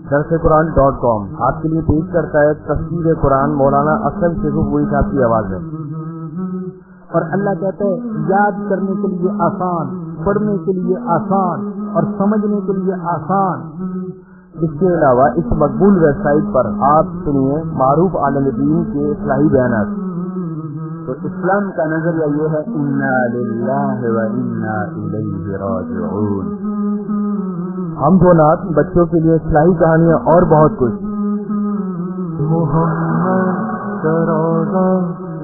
درسقرآن.com آپ کے لیے پیش کرتا ہے تفسیر قرآن مولانا اسلم شیخ پوری صاحب کی آواز میں۔ اور اللہ کہتا ہے یاد کرنے کے لیے آسان، پڑھنے کے لیے آسان اور سمجھنے کے لیے آسان۔ اس کے علاوہ اس مقبول ویب سائٹ پر آپ سنیے معروف عالم دین کے اصلاحی بیانات۔ تو اسلام کا نظریہ یہ ہے انا للہ و انا الیہ راجعون۔ ہم دو نعت، بچوں کے لیے اصلاحی کہانیاں اور بہت کچھ۔ محمد کا روضہ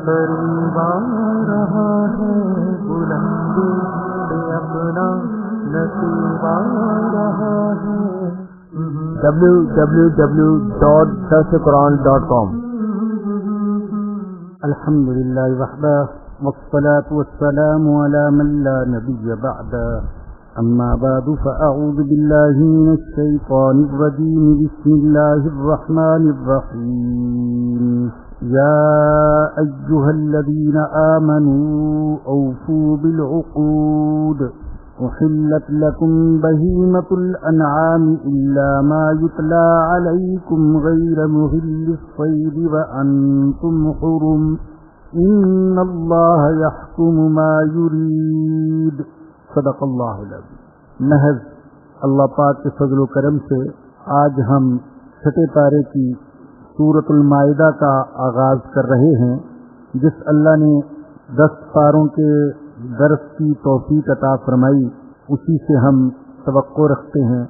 قریب آ رہا ہے، بلندی پہ اپنا نصیب آ رہا ہے۔ www.درسقرآن.com۔ الحمد للہ وحدہ والصلاة والسلام على من لا نبی بعدہ، اما بعد فاعوذ باللہ من الشیطان الرجیم، بسم اللہ الرحمن الرحیم۔ یا ایہا الذین آمنوا اوفوا بالعقود، احلت لکم بہیمۃ الانعام الا ما یتلی علیکم غیر محل الصید وانتم حرم، ان اللہ یحکم ما یرید۔ صدق اللہ العظیم۔ محض اللہ پاک کے فضل و کرم سے آج ہم چھٹے پارے کی سورۃ المائدہ کا آغاز کر رہے ہیں۔ جس اللہ نے 10 پاروں کے درس کی توفیق عطا فرمائی، اسی سے ہم توقع رکھتے ہیں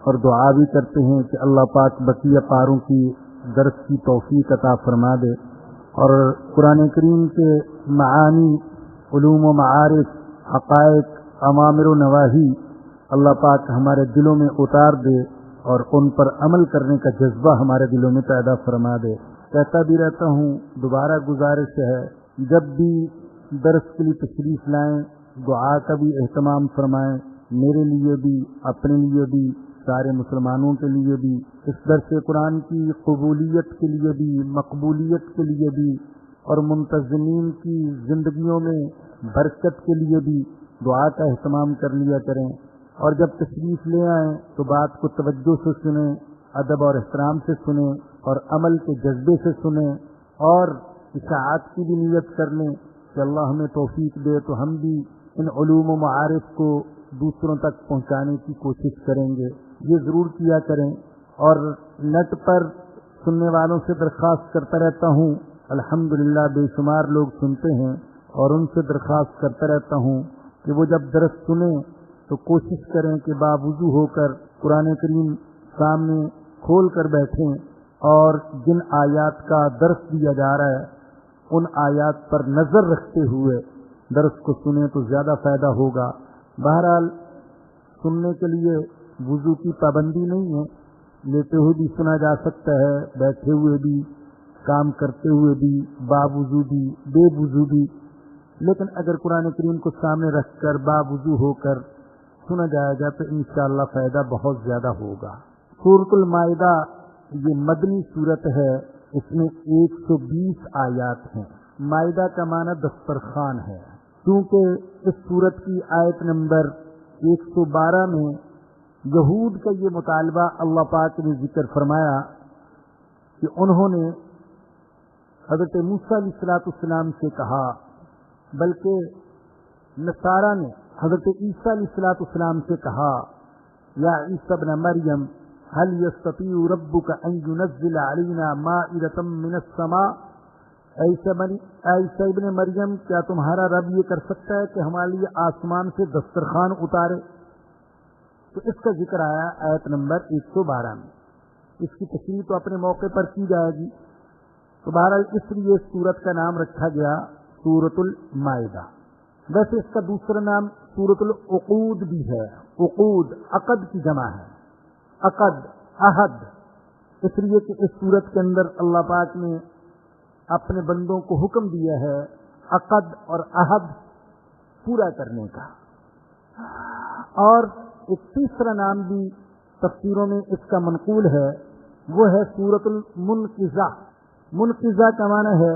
اور دعا بھی کرتے ہیں کہ اللہ پاک بقیہ پاروں کی درس کی توفیق عطا فرما دے، اور قرآن کریم کے معانی، علوم و معارف، حقائق، اوامر و نواہی اللہ پاک ہمارے دلوں میں اتار دے اور ان پر عمل کرنے کا جذبہ ہمارے دلوں میں پیدا فرما دے۔ کہتا بھی رہتا ہوں، دوبارہ گزارش ہے، جب بھی درس کے لیے تشریف لائیں دعا کا بھی اہتمام فرمائیں، میرے لیے بھی، اپنے لیے بھی، سارے مسلمانوں کے لیے بھی، اس درس قرآن کی قبولیت کے لیے بھی، مقبولیت کے لیے بھی، اور منتظمین کی زندگیوں میں برکت کے لیے بھی دعا کا اہتمام کر لیا کریں۔ اور جب تشریف لے آئیں تو بات کو توجہ سے سنیں، ادب اور احترام سے سنیں، اور عمل کے جذبے سے سنیں، اور اشاعت کی بھی نیت کر لیں کہ اللہ ہمیں توفیق دے تو ہم بھی ان علوم و معارف کو دوسروں تک پہنچانے کی کوشش کریں گے۔ یہ ضرور کیا کریں۔ اور نیٹ پر سننے والوں سے درخواست کرتا رہتا ہوں، الحمدللہ بے شمار لوگ سنتے ہیں، اور ان سے درخواست کرتا رہتا ہوں کہ وہ جب درس سنیں تو کوشش کریں کہ باوضو ہو کر قرآن کریم سامنے کھول کر بیٹھیں، اور جن آیات کا درس دیا جا رہا ہے ان آیات پر نظر رکھتے ہوئے درس کو سنیں تو زیادہ فائدہ ہوگا۔ بہرحال سننے کے لیے وضو کی پابندی نہیں ہے، لیتے ہوئے بھی سنا جا سکتا ہے، بیٹھے ہوئے بھی، کام کرتے ہوئے بھی، باوضو بھی، بے وضو بھی، لیکن اگر قرآن کریم کو سامنے رکھ کر باوضو ہو کر سنا جائے گا تو انشاءاللہ فائدہ بہت زیادہ ہوگا۔ سورۃ المائدہ یہ مدنی سورت ہے، اس میں 120 آیات ہیں۔ مائدہ کا معنی دسترخوان ہے، کیونکہ اس سورت کی آیت نمبر 112 میں یہود کا یہ مطالبہ اللہ پاک نے ذکر فرمایا کہ انہوں نے حضرت موسیٰ علیہ السلام سے کہا، بلکہ نصارہ نے حضرت عیسیٰ علیہ السلام سے کہا، یا عیسیٰ ابن مریم هل يستطيع ربك ان ينزل علينا مائدة من السماء، عیسیٰ ابن مریم کیا تمہارا رب یہ کر سکتا ہے کہ ہمارے لیے آسمان سے دسترخوان اتارے؟ تو اس کا ذکر آیا آیت نمبر 112 میں۔ اس کی تشریح تو اپنے موقع پر کی جائے گی، تو بہرحال اس لیے اس سورت کا نام رکھا گیا سورۃ المائدہ۔ ویسے اس کا دوسرا نام سورۃ العقود بھی ہے، عقود عقد کی جمع ہے، عقد، عہد، اس لیے کہ اس سورت کے اندر اللہ پاک نے اپنے بندوں کو حکم دیا ہے عقد اور عہد پورا کرنے کا۔ اور ایک تیسرا نام بھی تفسیروں میں اس کا منقول ہے، وہ ہے سورۃ المنقذہ۔ منقذہ کا معنی ہے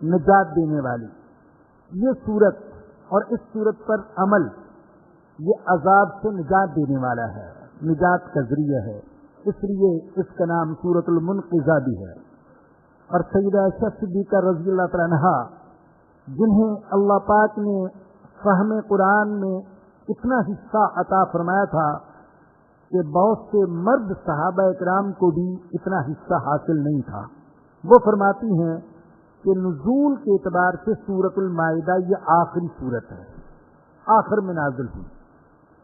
نجات دینے والی۔ یہ سورت اور اس سورت پر عمل یہ عذاب سے نجات دینے والا ہے، نجات کا ذریعہ ہے، اس لیے اس کا نام سورۃ المنقذہ بھی ہے۔ اور سیدہ عائشہ صدیقہ رضی اللہ تعالیٰ عنہا، جنہیں اللہ پاک نے فہم قرآن میں اتنا حصہ عطا فرمایا تھا کہ بہت سے مرد صحابہ کرام کو بھی اتنا حصہ حاصل نہیں تھا، وہ فرماتی ہیں کہ نزول کے اعتبار سے سورۃ المائدہ یہ آخری سورت ہے، آخر میں نازل ہوئی۔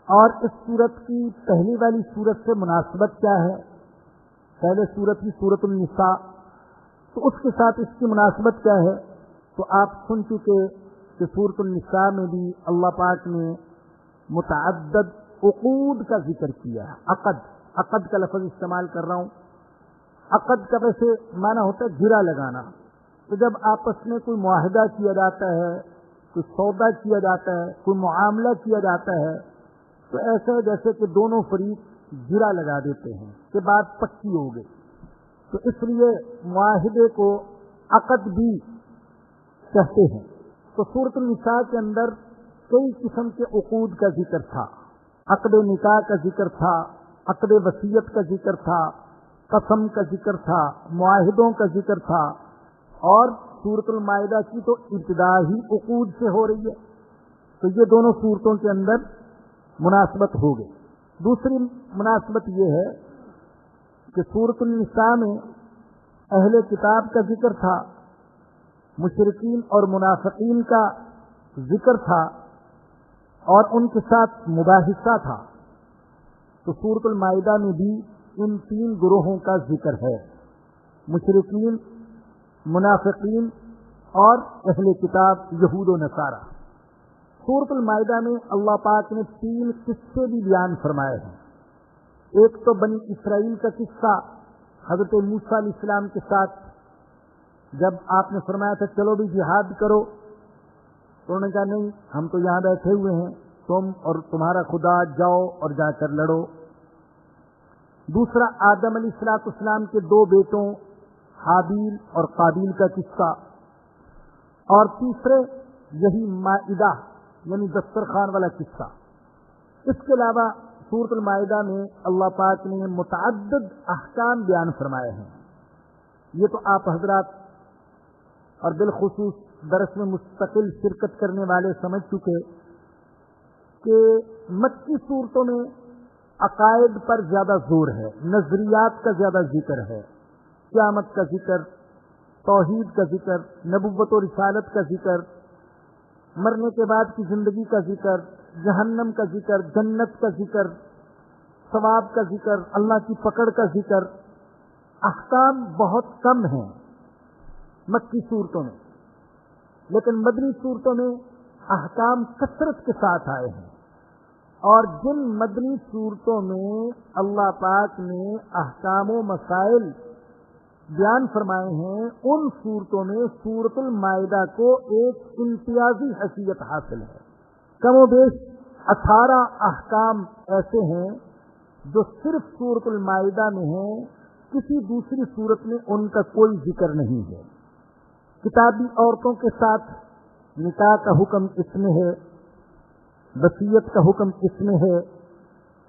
اور اس سورت کی پہلی والی سورت سے مناسبت کیا ہے؟ پہلے سورت ہی سورۃ النساء، تو اس کے ساتھ اس کی مناسبت کیا ہے؟ تو آپ سن چکے کہ سورۃ النساء میں بھی اللہ پاک نے متعدد عقود کا ذکر کیا ہے۔ عقد کا لفظ استعمال کر رہا ہوں۔ عقد کا ویسے معنی ہوتا ہے گرا لگانا، تو جب آپس میں کوئی معاہدہ کیا جاتا ہے، کوئی سودا کیا جاتا ہے، کوئی معاملہ کیا جاتا ہے، تو ایسا ہے جیسے کہ دونوں فریق گرا لگا دیتے ہیں کہ بات پکی ہو گئی، تو اس لیے معاہدے کو عقد بھی کہتے ہیں۔ تو سورۃ النساء کے اندر کئی قسم کے عقود کا ذکر تھا، عقد نکاح کا ذکر تھا، عقد وصیت کا ذکر تھا، قسم کا ذکر تھا، معاہدوں کا ذکر تھا، اور سورۃ المائدہ کی تو ابتدا ہی عقود سے ہو رہی ہے، تو یہ دونوں صورتوں کے اندر مناسبت ہو گئی۔ دوسری مناسبت یہ ہے کہ سورۃ النساء میں اہل کتاب کا ذکر تھا، مشرکین اور منافقین کا ذکر تھا، اور ان کے ساتھ مباحثہ تھا۔ تو سورۃ المائدہ میں بھی ان تین گروہوں کا ذکر ہے، مشرکین، منافقین اور اہل کتاب یہود و نصارہ۔ سورۃ المائدہ میں اللہ پاک نے 3 قصے بھی بیان فرمائے ہیں۔ ایک تو بنی اسرائیل کا قصہ، حضرت موسیٰ علیہ السلام کے ساتھ جب آپ نے فرمایا تھا چلو بھی جہاد کرو، تو انہوں نے کہا نہیں، ہم تو یہاں بیٹھے ہوئے ہیں، تم اور تمہارا خدا جاؤ اور جا کر لڑو۔ دوسرا آدم علیہ السلام کے 2 بیٹوں حابیل اور قابیل کا قصہ، اور تیسرے یہی مائدہ یعنی دسترخوان والا قصہ۔ اس کے علاوہ سورۃ المائدہ میں اللہ پاک نے متعدد احکام بیان فرمائے ہیں۔ یہ تو آپ حضرات اور بالخصوص درس میں مستقل شرکت کرنے والے سمجھ چکے کہ مکی صورتوں میں عقائد پر زیادہ زور ہے، نظریات کا زیادہ ذکر ہے، قیامت کا ذکر، توحید کا ذکر، نبوت و رسالت کا ذکر، مرنے کے بعد کی زندگی کا ذکر، جہنم کا ذکر، جنت کا ذکر، ثواب کا ذکر، اللہ کی پکڑ کا ذکر۔ احکام بہت کم ہیں مکی صورتوں میں، لیکن مدنی صورتوں میں احکام کثرت کے ساتھ آئے ہیں، اور جن مدنی صورتوں میں اللہ پاک نے احکام و مسائل بیان فرمائے ہیں، ان صورتوں میں سورۃ المائدہ کو ایک امتیازی حیثیت حاصل ہے۔ کم و بیش 18 احکام ایسے ہیں جو صرف سورۃ المائدہ میں ہیں، کسی دوسری صورت میں ان کا کوئی ذکر نہیں ہے۔ کتابی عورتوں کے ساتھ نکاح کا حکم اس میں ہے، وصیت کا حکم اس میں ہے،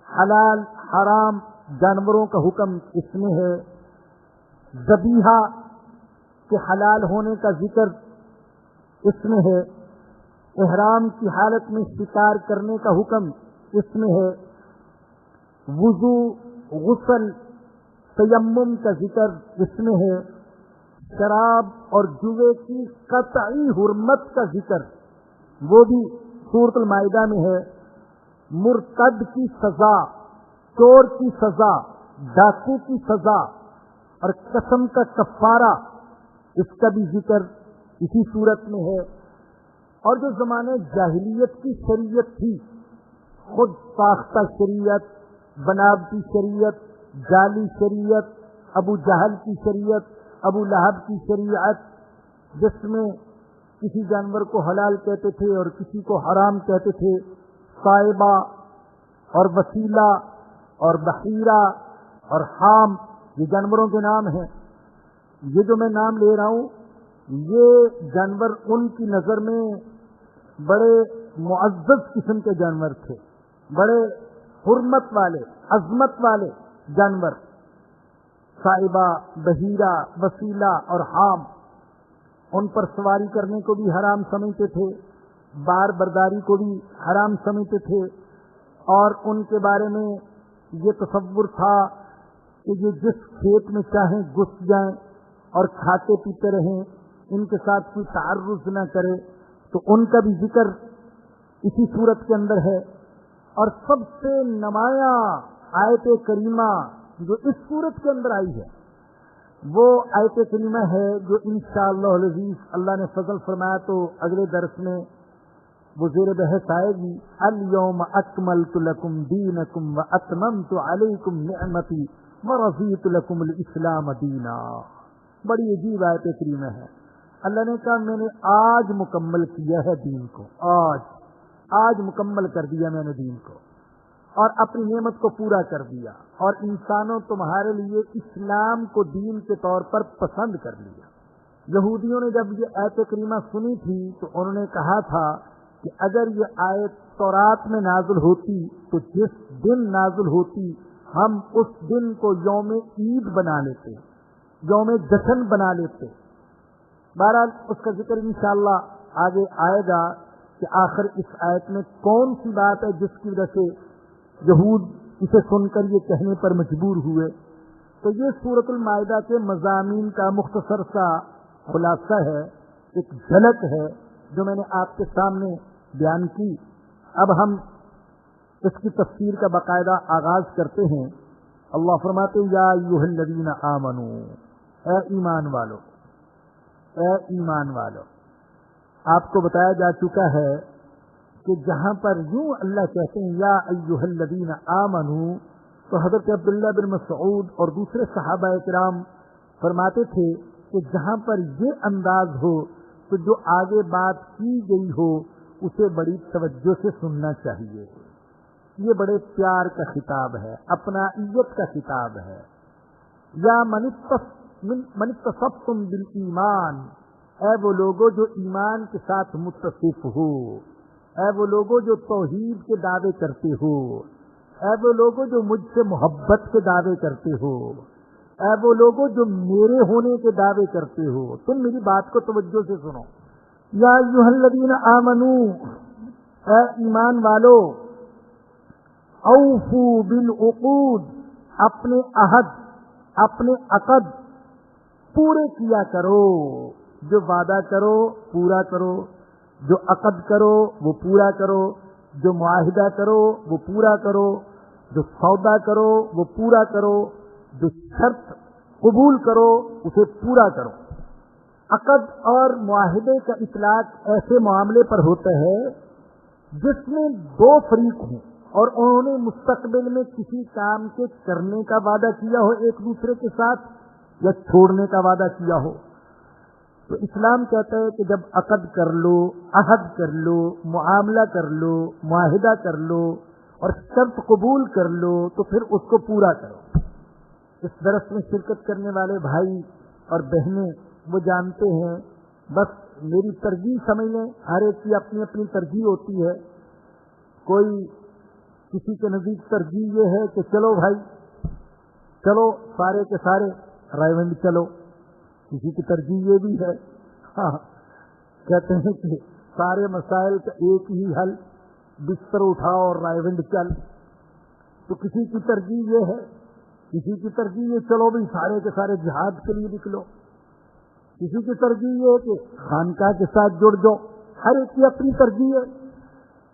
حلال حرام جانوروں کا حکم اس میں ہے، ذبیحہ کے حلال ہونے کا ذکر اس میں ہے، احرام کی حالت میں شکار کرنے کا حکم اس میں ہے، وضو، غسل، تیمم کا ذکر اس میں ہے، شراب اور جوے کی قطعی حرمت کا ذکر وہ بھی سورۃ المائدہ میں ہے، مرتد کی سزا، چور کی سزا، ڈاکو کی سزا اور قسم کا کفارہ، اس کا بھی ذکر اسی صورت میں ہے۔ اور جو زمانے جاہلیت کی شریعت تھی، خود ساختہ شریعت، بناوٹی شریعت، جعلی شریعت، ابو جہل کی شریعت، ابو لہب کی شریعت، جس میں کسی جانور کو حلال کہتے تھے اور کسی کو حرام کہتے تھے، صائبہ اور وسیلہ اور بحیرہ اور حام، یہ جانوروں کے نام ہیں۔ یہ جو میں نام لے رہا ہوں، یہ جانور ان کی نظر میں بڑے معزز قسم کے جانور تھے، بڑے حرمت والے عظمت والے جانور، صائبہ، بحیرہ، وسیلہ اور حام، ان پر سواری کرنے کو بھی حرام سمجھتے تھے، بار برداری کو بھی حرام سمجھتے تھے، اور ان کے بارے میں یہ تصور تھا کہ یہ جس کھیت میں چاہیں گھس جائیں اور کھاتے پیتے رہیں، ان کے ساتھ کوئی تعرض نہ کرے۔ تو ان کا بھی ذکر اسی صورت کے اندر ہے۔ اور سب سے نمایاں آیت کریمہ جو اس صورت کے اندر آئی ہے وہ آیت کریمہ ہے جو انشاءاللہ العزیز اللہ نے فضل فرمایا تو اگلے درس میں وہ زیر بحث آئے گی، الیوم اکملت لکم دینکم واتممت علیکم نعمتی ورضیت لکم الاسلام دینا۔ بڑی عجیب آیت کریمہ ہے۔ اللہ نے کہا میں نے آج مکمل کیا ہے دین کو، آج مکمل کر دیا میں نے دین کو، اور اپنی نعمت کو پورا کر دیا، اور انسانوں تمہارے لیے اسلام کو دین کے طور پر پسند کر لیا۔ یہودیوں نے جب یہ آیت کریمہ سنی تھی تو انہوں نے کہا تھا کہ اگر یہ آیت تورات میں نازل ہوتی تو جس دن نازل ہوتی ہم اس دن کو یوم عید بنا لیتے، یوم جشن بنا لیتے۔ بہرحال اس کا ذکر انشاءاللہ آگے آئے گا کہ آخر اس آیت میں کون سی بات ہے جس کی وجہ سے یہود اسے سن کر یہ کہنے پر مجبور ہوئے۔ تو یہ سورۃ المائدہ کے مضامین کا مختصر سا خلاصہ ہے، ایک جھلک ہے جو میں نے آپ کے سامنے بیان کی۔ اب ہم اس کی تفسیر کا باقاعدہ آغاز کرتے ہیں۔ اللہ فرماتے ہیں یا ایھا الذین آمنو، اے ایمان والو، اے ایمان والو۔ آپ کو بتایا جا چکا ہے کہ جہاں پر یوں اللہ کہتے ہیں یا ایھا الذین آمنو، تو حضرت عبداللہ بن مسعود اور دوسرے صحابہ کرام فرماتے تھے کہ جہاں پر یہ انداز ہو تو جو آگے بات کی گئی ہو اسے بڑی توجہ سے سننا چاہیے۔ یہ بڑے پیار کا خطاب ہے، اپنائیت کا خطاب ہے۔ یا من اتصفتم بالایمان، اے وہ لوگوں جو ایمان کے ساتھ متصف ہو، اے وہ لوگوں جو توحید کے دعوے کرتے ہو، اے وہ لوگوں جو مجھ سے محبت کے دعوے کرتے ہو، اے وہ لوگوں جو میرے ہونے کے دعوے کرتے ہو، تم میری بات کو توجہ سے سنو۔ یا ایھا الذین آمنو، اے ایمان والو، اوفو بالعقود، اپنے عہد، اپنے عقد پورے کیا کرو۔ جو وعدہ کرو پورا کرو، جو عقد کرو وہ پورا کرو، جو معاہدہ کرو وہ پورا کرو، جو سودا کرو وہ پورا کرو، جو شرط قبول کرو اسے پورا کرو۔ عقد اور معاہدے کا اطلاق ایسے معاملے پر ہوتا ہے جس میں دو فریق ہوں اور انہوں نے مستقبل میں کسی کام کے کرنے کا وعدہ کیا ہو ایک دوسرے کے ساتھ یا چھوڑنے کا وعدہ کیا ہو۔ تو اسلام کہتا ہے کہ جب عقد کر لو، عہد کر لو، معاملہ کر لو، معاہدہ کر لو اور شرط قبول کر لو تو پھر اس کو پورا کرو۔ اس درس میں شرکت کرنے والے بھائی اور بہنیں وہ جانتے ہیں، بس میری ترجیح سمجھ لیں، ہر ایک کی اپنی اپنی ترجیح ہوتی ہے۔ کوئی کسی کے نزدیک ترجیح یہ ہے کہ چلو بھائی چلو سارے کے سارے رائے چلو، کسی کی ترجیح یہ بھی ہے کہتے ہیں کہ سارے مسائل کا ایک ہی حل، بستر اٹھاؤ اور رائے چل۔ تو کسی کی ترجیح یہ ہے، کسی کی ترجیح یہ چلو بھی سارے کے سارے جہاد کے لیے نکلو، کسی کی ترجیح یہ کہ خانقاہ کے ساتھ جڑ جاؤ، ہر ایک کی اپنی ترجیح ہے۔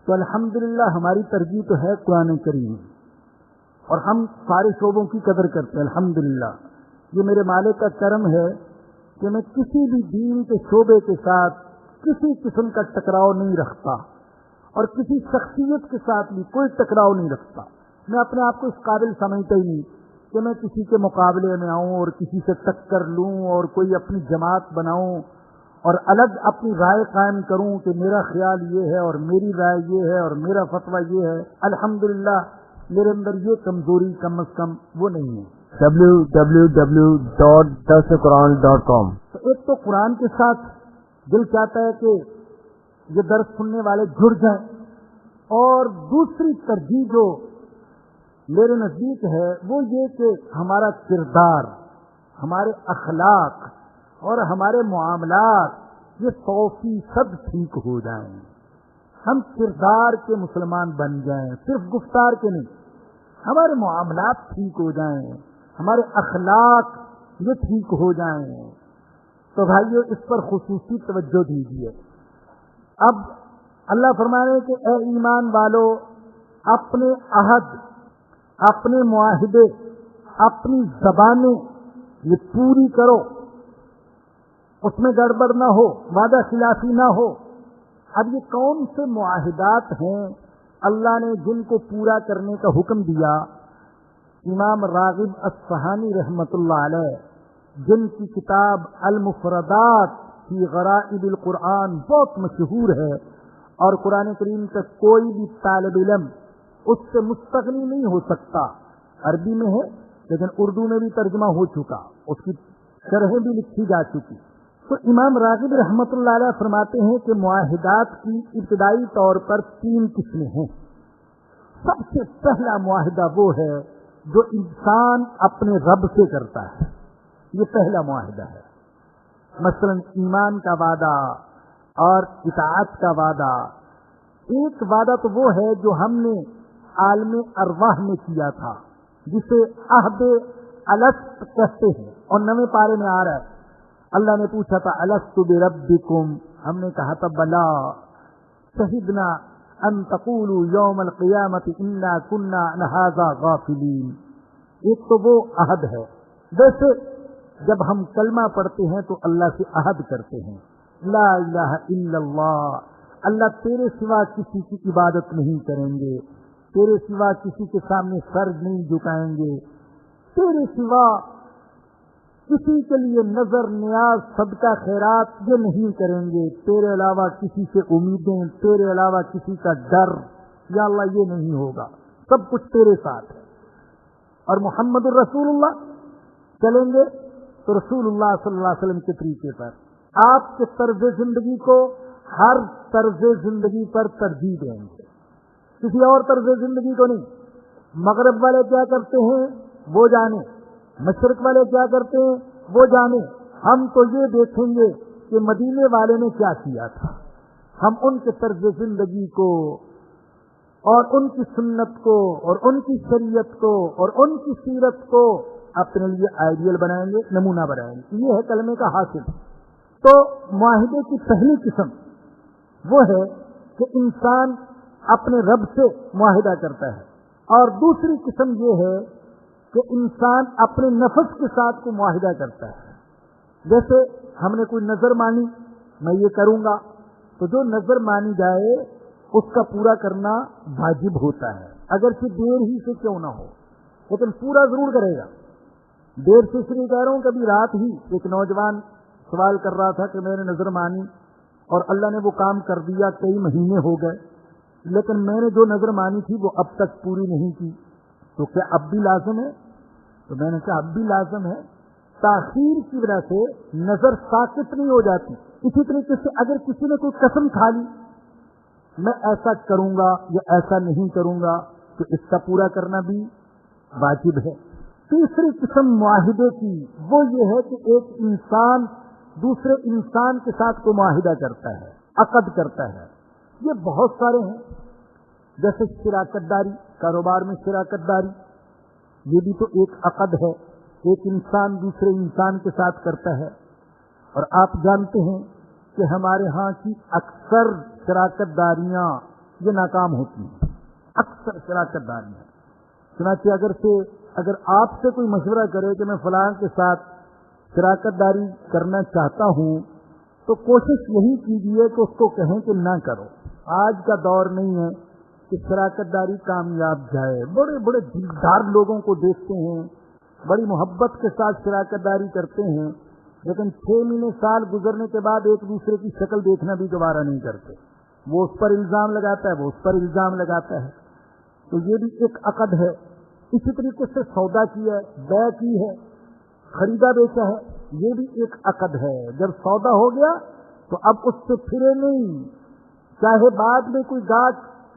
تو الحمدللہ ہماری ترجیح تو ہے قرآن کریم، اور ہم سارے شعبوں کی قدر کرتے ہیں الحمدللہ۔ یہ میرے مالک کا کرم ہے کہ میں کسی بھی دین کے شعبے کے ساتھ کسی قسم کا ٹکراؤ نہیں رکھتا، اور کسی شخصیت کے ساتھ بھی کوئی ٹکراؤ نہیں رکھتا۔ میں اپنے آپ کو اس قابل سمجھتا ہی نہیں کہ میں کسی کے مقابلے میں آؤں اور کسی سے ٹکر لوں اور کوئی اپنی جماعت بناؤں اور الگ اپنی رائے قائم کروں کہ میرا خیال یہ ہے اور میری رائے یہ ہے اور میرا فتویٰ یہ ہے۔ الحمدللہ میرے اندر یہ کمزوری کم از کم وہ نہیں ہے۔ www.darsequran.com۔ تو ایک تو قرآن کے ساتھ دل چاہتا ہے کہ یہ درس سننے والے جڑ جائیں، اور دوسری ترجیح جو میرے نزدیک ہے وہ یہ کہ ہمارا کردار، ہمارے اخلاق اور ہمارے معاملات یہ 100% ٹھیک ہو جائیں. ہم کردار کے مسلمان بن جائیں، صرف گفتار کے نہیں. ہمارے معاملات ٹھیک ہو جائیں، ہمارے اخلاق یہ ٹھیک ہو جائیں. تو بھائیو اس پر خصوصی توجہ دیجیے. اب اللہ فرما رہے ہیں کہ اے ایمان والو، اپنے عہد، اپنے معاہدے، اپنی زبانیں یہ پوری کرو، اس میں گڑبڑ نہ ہو، وعدہ خلافی نہ ہو. اب یہ کون سے معاہدات ہیں اللہ نے جن کو پورا کرنے کا حکم دیا؟ امام راغب اصفہانی رحمۃ اللہ علیہ، جن کی کتاب المفردات فی غرائب القرآن بہت مشہور ہے، اور قرآن کریم کا کوئی بھی طالب علم اس سے مستغنی نہیں ہو سکتا. عربی میں ہے لیکن اردو میں بھی ترجمہ ہو چکا، اس کی شرحیں بھی لکھی جا چکی. تو امام راغب رحمۃ اللہ علیہ فرماتے ہیں کہ معاہدات کی ابتدائی طور پر 3 قسمیں ہیں. سب سے پہلا معاہدہ وہ ہے جو انسان اپنے رب سے کرتا ہے، یہ پہلا معاہدہ ہے. مثلا ایمان کا وعدہ اور اطاعت کا وعدہ. ایک وعدہ تو وہ ہے جو ہم نے عالم ارواح میں کیا تھا، جسے عہد الست کہتے ہیں، اور 9ویں پارے میں آ رہا ہے. اللہ نے پوچھا تھا الست بربکم، ہم نے کہا تھا بلا، شہدنا ان تقولوا یوم القیامت انا کنا عن ھذا غافلین. ایک تو وہ عہد ہے. ویسے جب ہم کلمہ پڑھتے ہیں تو اللہ سے عہد کرتے ہیں، لا الہ الا اللہ، اللہ تیرے سوا کسی کی عبادت نہیں کریں گے، تیرے سوا کسی کے سامنے سر نہیں جھکائیں گے، تیرے سوا کسی کے لیے نظر نیاز صدقہ خیرات یہ نہیں کریں گے، تیرے علاوہ کسی سے امیدیں، تیرے علاوہ کسی کا ڈر، یا اللہ یہ نہیں ہوگا، سب کچھ تیرے ساتھ ہے. اور محمد الرسول اللہ چلیں گے تو رسول اللہ صلی اللہ علیہ وسلم کے طریقے پر، آپ کے طرز زندگی کو ہر طرز زندگی پر ترجیح دیں گے، کسی اور طرز زندگی کو نہیں. مغرب والے کیا کرتے ہیں وہ جانے، مشرق والے کیا کرتے ہیں وہ جانے، ہم تو یہ دیکھیں گے کہ مدینے والے نے کیا کیا تھا. ہم ان کے طرز زندگی کو اور ان کی سنت کو اور ان کی شریعت کو اور ان کی سیرت کو اپنے لیے آئیڈیل بنائیں گے، نمونہ بنائیں گے. یہ ہے کلمے کا حاصل. تو معاہدے کی پہلی قسم وہ ہے کہ انسان اپنے رب سے معاہدہ کرتا ہے، اور دوسری قسم یہ ہے کہ انسان اپنے نفس کے ساتھ کو معاہدہ کرتا ہے. جیسے ہم نے کوئی نظر مانی، میں یہ کروں گا، تو جو نظر مانی جائے اس کا پورا کرنا واجب ہوتا ہے، اگرچہ دیر ہی سے کیوں نہ ہو، لیکن پورا ضرور کرے گا. دیر سے اس لیے کہہ رہا ہوں، کبھی رات ہی ایک نوجوان سوال کر رہا تھا کہ میں نے نظر مانی اور اللہ نے وہ کام کر دیا، کئی مہینے ہو گئے، لیکن میں نے جو نظر مانی تھی وہ اب تک پوری نہیں کی، تو کیا اب بھی لازم ہے؟ تو میں نے کہا اب بھی لازم ہے. تاخیر کی وجہ سے نظر ساقط نہیں ہو جاتی. اسی طریقے سے اگر کسی نے کوئی قسم کھا لی، میں ایسا کروں گا یا ایسا نہیں کروں گا، تو اس کا پورا کرنا بھی واجب ہے. تیسری قسم معاہدے کی وہ یہ ہے کہ ایک انسان دوسرے انسان کے ساتھ کو معاہدہ کرتا ہے، عقد کرتا ہے. یہ بہت سارے ہیں، جیسے شراکت داری، کاروبار میں شراکت داری، یہ بھی تو ایک عقد ہے، ایک انسان دوسرے انسان کے ساتھ کرتا ہے. اور آپ جانتے ہیں کہ ہمارے ہاں کی اکثر شراکت داریاں یہ ناکام ہوتی ہیں، اکثر شراکت داریاں. چنانچہ اگر آپ سے کوئی مشورہ کرے کہ میں فلاں کے ساتھ شراکت داری کرنا چاہتا ہوں، تو کوشش یہی کیجیے کہ اس کو کہیں کہ نہ کرو. آج کا دور نہیں ہے کہ شراکت داری کامیاب جائے. بڑے بڑے دلدار لوگوں کو دیکھتے ہیں، بڑی محبت کے ساتھ شراکت داری کرتے ہیں، لیکن 6 مہینے سال گزرنے کے بعد ایک دوسرے کی شکل دیکھنا بھی دوبارہ نہیں کرتے. وہ اس پر الزام لگاتا ہے، وہ اس پر الزام لگاتا ہے. تو یہ بھی ایک عقد ہے. اسی طریقے سے سودا کیا ہے، بیع کی ہے، خریدا بیچا ہے، یہ بھی ایک عقد ہے. جب سودا ہو گیا تو اب اس سے پھرے نہیں، چاہے بعد میں کوئی گاہک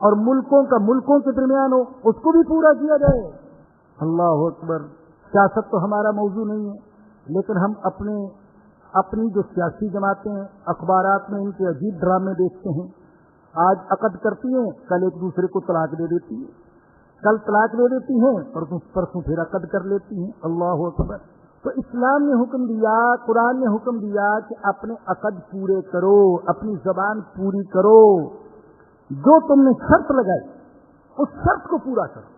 اور ملکوں کے درمیان ہو اس کو بھی پورا کیا جائے. اللہ اکبر. سیاست تو ہمارا موضوع نہیں ہے، لیکن ہم اپنی جو سیاسی جماعتیں ہیں اخبارات میں ان کے عجیب ڈرامے دیکھتے ہیں. آج عقد کرتی ہیں، کل ایک دوسرے کو طلاق دے دیتی ہے، کل طلاق دے دیتی ہیں اور پرسوں پھر عقد کر لیتی ہیں. اللہ اکبر. تو اسلام نے حکم دیا، قرآن نے حکم دیا کہ اپنے عقد پورے کرو، اپنی زبان پوری کرو. جو تم نے شرط لگائی اس شرط کو پورا کرو.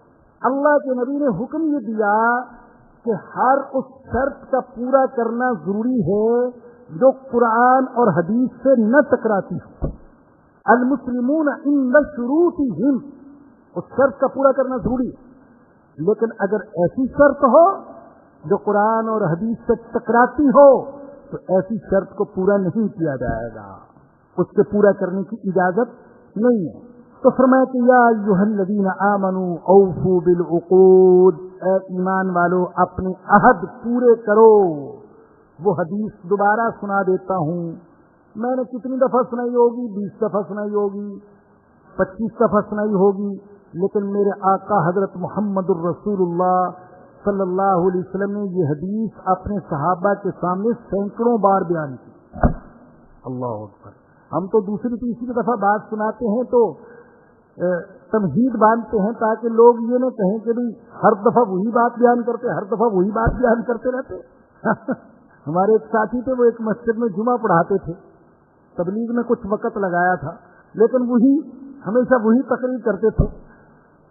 اللہ کے نبی نے حکم یہ دیا کہ ہر اس شرط کا پورا کرنا ضروری ہے جو قرآن اور حدیث سے نہ ٹکراتی ہو. المسلمون عند شروطہم، اس شرط کا پورا کرنا ضروری ہے. لیکن اگر ایسی شرط ہو جو قرآن اور حدیث سے ٹکراتی ہو تو ایسی شرط کو پورا نہیں کیا جائے گا، اس کے پورا کرنے کی اجازت نہیں ہے. تو فرمایا کہ یا ایھا الذین آمنوا اوفوا بالعقود، اے ایمان والو اپنے عہد پورے کرو. وہ حدیث دوبارہ سنا دیتا ہوں، میں نے کتنی دفعہ سنائی ہوگی، 20 دفعہ سنائی ہوگی، 25 دفعہ سنائی ہوگی، لیکن میرے آقا حضرت محمد الرسول اللہ صلی اللہ علیہ وسلم نے یہ حدیث اپنے صحابہ کے سامنے سینکڑوں بار بیان کی. اللہ اکبر. ہم تو دوسری تیسری دفعہ بات سناتے ہیں تو تمہید باندھتے ہیں تاکہ لوگ یہ نہ کہیں کہ بھئی ہر دفعہ وہی بات بیان کرتے، ہر دفعہ وہی بات بیان کرتے رہتے. ہمارے ایک ساتھی تھے، وہ ایک مسجد میں جمعہ پڑھاتے تھے، تبلیغ میں کچھ وقت لگایا تھا، لیکن وہی ہمیشہ وہی تقریر کرتے تھے.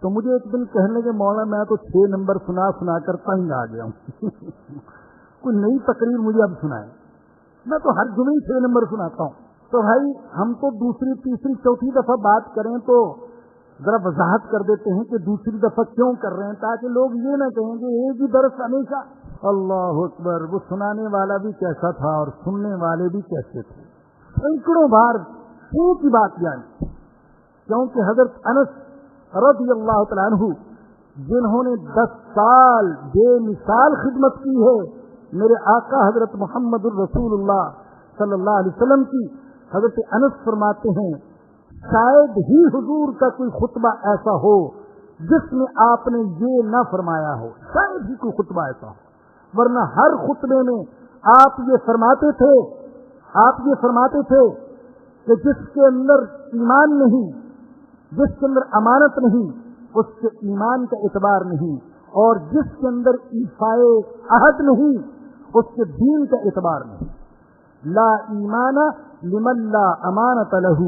تو مجھے ایک دن کہنے کے مولانا میں تو 6 نمبر سنا کر تنگ آ گیا ہوں. کوئی نئی تقریر مجھے اب سنائے، میں تو ہر جمعے 6 نمبر سناتا ہوں. تو بھائی ہم تو دوسری تیسری چوتھی دفعہ بات کریں تو ذرا وضاحت کر دیتے ہیں کہ دوسری دفعہ کیوں کر رہے ہیں، تاکہ لوگ یہ نہ کہیں کہ ایک ہی درس ہمیشہ. اللہ اکبر. وہ سنانے والا بھی کیسا تھا اور سننے والے بھی کیسے تھے. سینکڑوں بار ایک ہی بات جانی، کیونکہ حضرت انس رضی اللہ تعالیٰ عنہ جنہوں نے 10 سال بے مثال خدمت کی ہے میرے آقا حضرت محمد الرسول اللہ صلی اللہ علیہ وسلم کی، حضرت انس فرماتے ہیں شاید ہی حضور کا کوئی خطبہ ایسا ہو جس میں آپ نے یہ نہ فرمایا ہو، شاید ہی کوئی خطبہ ایسا ہو، ورنہ ہر خطبے میں آپ یہ فرماتے تھے کہ جس کے اندر ایمان نہیں، جس کے اندر امانت نہیں، اس کے ایمان کا اعتبار نہیں، اور جس کے اندر ایفائے عہد نہیں، اس کے دین کا اعتبار نہیں. لا ایمان لمن لا امانت لہ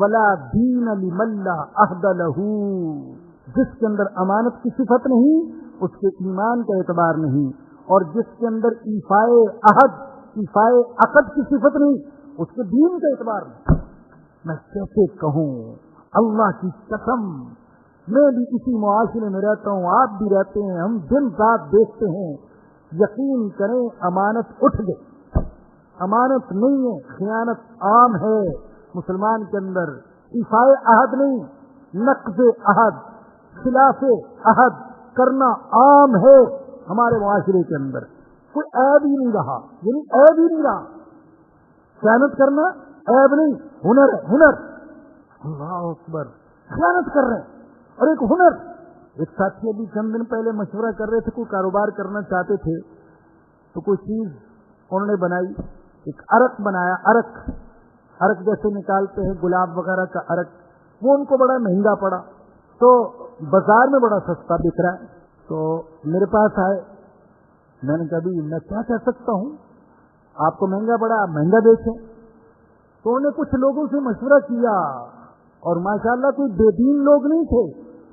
ولا دین لمن لا عہد لہ. جس کے اندر امانت کی صفت نہیں اس کے ایمان کا اعتبار نہیں، اور جس کے اندر ایفائے عقد کی صفت نہیں اس کے دین کا اعتبار نہیں. میں کیسے کہوں، اللہ کی قسم میں بھی اسی معاشرے میں رہتا ہوں، آپ بھی رہتے ہیں، ہم دن رات دیکھتے ہیں. یقین کریں امانت اٹھ گئی، امانت نہیں ہے، خیانت عام ہے مسلمان کے اندر. ایفائے عہد نہیں، نقض عہد، خلاف عہد کرنا عام ہے ہمارے معاشرے کے اندر. کوئی عیب ہی نہیں رہا، یعنی عیب ہی نہیں رہا. خیانت کرنا عیب نہیں، ہنر ہے، ہنر. اللہ اکبر. خیانت کر رہے ہیں اور ایک ہنر. ایک ساتھی ابھی چند دن پہلے مشورہ کر رہے تھے، کوئی کاروبار کرنا چاہتے تھے تو کوئی چیز انہوں نے بنائی، ایک عرق بنایا. عرق جیسے نکالتے ہیں گلاب وغیرہ کا عرق، وہ ان کو بڑا مہنگا پڑا، تو بازار میں بڑا سستا بک رہا ہے. تو میرے پاس آئے، میں نے کہا بھی میں کیا کہہ سکتا ہوں، آپ کو مہنگا پڑا، آپ مہنگا بیچیں. تو انہوں نے کچھ لوگوں سے مشورہ کیا، اور ماشاءاللہ کوئی بے دین لوگ نہیں تھے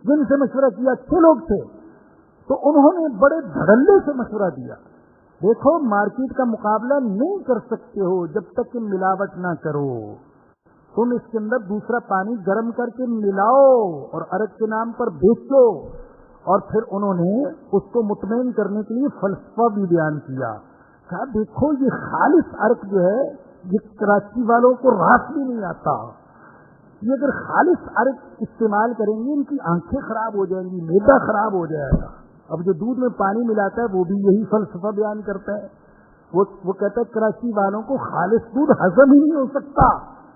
جن سے مشورہ کیا، اچھے لوگ تھے. تو انہوں نے بڑے دھڑلے سے مشورہ دیا، دیکھو مارکیٹ کا مقابلہ نہیں کر سکتے ہو جب تک کہ ملاوٹ نہ کرو. تم اس کے اندر دوسرا پانی گرم کر کے ملاؤ اور عرق کے نام پر بیچو. اور پھر انہوں نے اس کو مطمئن کرنے کے لیے فلسفہ بھی بیان کیا. کہا دیکھو یہ خالص عرق جو ہے یہ کراچی والوں کو راس بھی نہیں آتا، یہ اگر خالص عرق استعمال کریں گے ان کی آنکھیں خراب ہو جائیں گی، معدہ خراب ہو جائے گا. اب جو دودھ میں پانی ملاتا ہے وہ بھی یہی فلسفہ بیان کرتا ہے. وہ کہتا ہے کراچی والوں کو خالص دودھ ہضم ہی نہیں ہو سکتا،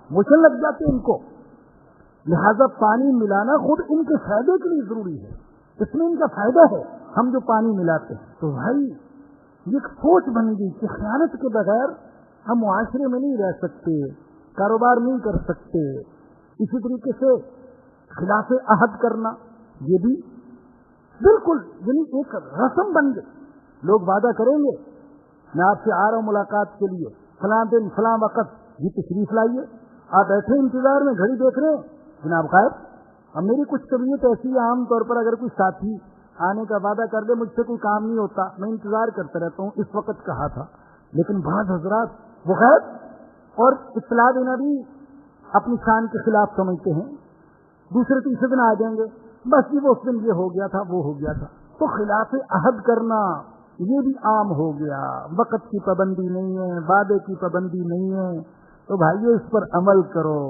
موشن لگ جاتے ان کو. لہذا پانی ملانا خود ان کے فائدے کے لیے ضروری ہے، اس میں ان کا فائدہ ہے ہم جو پانی ملاتے ہیں۔ تو بھائی یہ ایک سوچ بن گئی کہ خیانت کے بغیر ہم معاشرے میں نہیں رہ سکتے، کاروبار نہیں کر سکتے۔ اسی طریقے سے خلاف عہد کرنا یہ بھی بالکل یعنی ایک رسم بن گئی۔ لوگ وعدہ کریں گے میں آپ سے آ رہا ہوں ملاقات کے لیے، فلاں دن فلاں وقت یہ تشریف لائیے، آپ بیٹھے انتظار میں گھڑی دیکھ رہے ہیں جناب غائب۔ اب میری کچھ طبیعت ایسی ہے، عام طور پر اگر کوئی ساتھی آنے کا وعدہ کر دے مجھ سے کوئی کام نہیں ہوتا، میں انتظار کرتا رہتا ہوں اس وقت کہا تھا۔ لیکن بعض حضرات وہ غائب اور اطلاع دینا بھی اپنی شان کے خلاف سمجھتے ہیں، دوسرے تیسرے دن آ جائیں گے بس جی وہ اس دن یہ ہو گیا تھا وہ ہو گیا تھا۔ تو خلاف عہد کرنا یہ بھی عام ہو گیا، وقت کی پابندی نہیں ہے، وعدے کی پابندی نہیں ہے۔ تو بھائیو اس پر عمل کرو،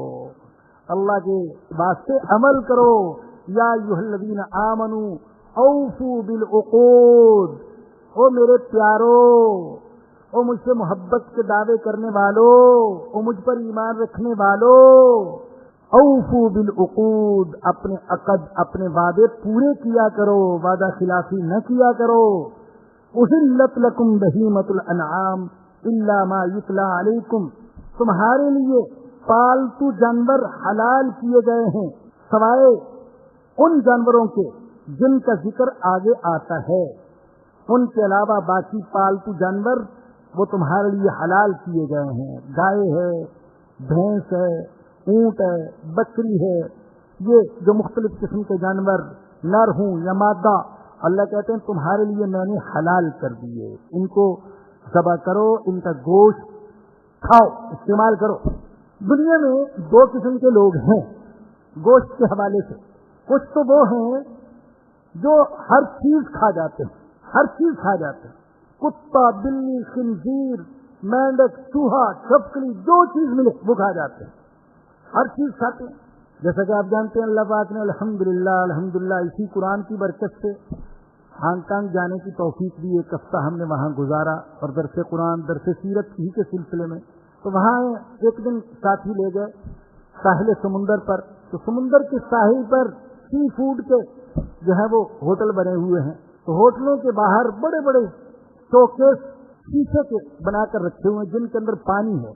اللہ کے واسطے عمل کرو۔ یا ایھا الذین آمنوا اوفوا بالعقود، او میرے پیارو، او مجھ سے محبت کے دعوے کرنے والوں، او مجھ پر ایمان رکھنے والوں، اوفوا بالعقود، اپنے عقد اپنے وعدے پورے کیا کرو، وعدہ خلافی نہ کیا کرو۔ احلت لکم بہیمۃ الانعام الا ما یتلی علیکم، تمہارے لیے پالتو جانور حلال کیے گئے ہیں سوائے ان جانوروں کے جن کا ذکر آگے آتا ہے، ان کے علاوہ باقی پالتو جانور وہ تمہارے لیے حلال کیے گئے ہیں۔ گائے ہے، بھینس ہے، اونٹ ہے، بکری ہے، یہ جو مختلف قسم کے جانور نر ہوں یا مادہ، اللہ کہتے ہیں تمہارے لیے میں نے حلال کر دیے، ان کو ذبح کرو، ان کا گوشت کھاؤ، استعمال کرو۔ دنیا میں دو قسم کے لوگ ہیں گوشت کے حوالے سے، کچھ تو وہ ہیں جو ہر چیز کھا جاتے ہیں، ہر چیز کھا جاتے ہیں، کتا، بلی، خنزیر، مینڈک، چوہا، چھپکلی، جو چیز ملے وہ کھا جاتے ہیں، ہر چیز کھاتے ہیں۔ جیسا کہ آپ جانتے ہیں اللہ پاک نے الحمدللہ اسی قرآن کی برکت سے ہانگ کانگ جانے کی توفیق دی۔ ایک ہفتہ ہم نے وہاں گزارا اور درس قرآن، درس سیرت ہی کے سلسلے میں، تو وہاں ایک دن ساتھی لے گئے ساحل سمندر پر، تو سمندر کے ساحل پر سی فوڈ کے جو ہے وہ ہوٹل بنے ہوئے ہیں، تو ہوٹلوں کے باہر بڑے بڑے شوکیس شیشے کے بنا کر رکھے ہوئے ہیں جن کے اندر پانی ہے،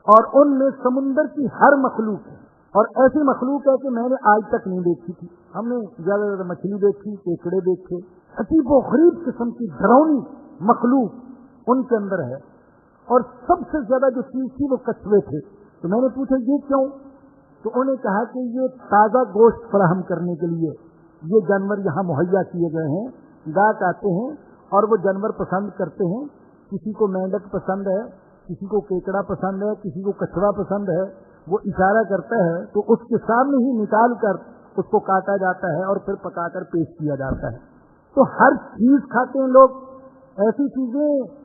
اور ان میں سمندر کی ہر مخلوق ہے، اور ایسی مخلوق ہے کہ میں نے آج تک نہیں دیکھی تھی۔ ہم نے زیادہ زیادہ مچھلی دیکھی، کیکڑے دیکھے، عجیب و غریب قسم کی ڈراؤنی مخلوق ان کے اندر ہے، اور سب سے زیادہ جو چیز تھی وہ کچھوے تھے۔ تو میں نے پوچھا یہ کیوں؟ تو انہوں نے کہا کہ یہ تازہ گوشت فراہم کرنے کے لیے یہ جانور یہاں مہیا کیے گئے ہیں، گاہک آتے ہیں اور وہ جانور پسند کرتے ہیں، کسی کو مینڈک پسند ہے، کسی کو کیکڑا پسند ہے، کسی کو کچھوا پسند ہے، وہ اشارہ کرتا ہے تو اس کے سامنے ہی نکال کر اس کو کاٹا جاتا ہے اور پھر پکا کر پیش کیا جاتا ہے۔ تو ہر چیز کھاتے ہیں لوگ، ایسی چیزیں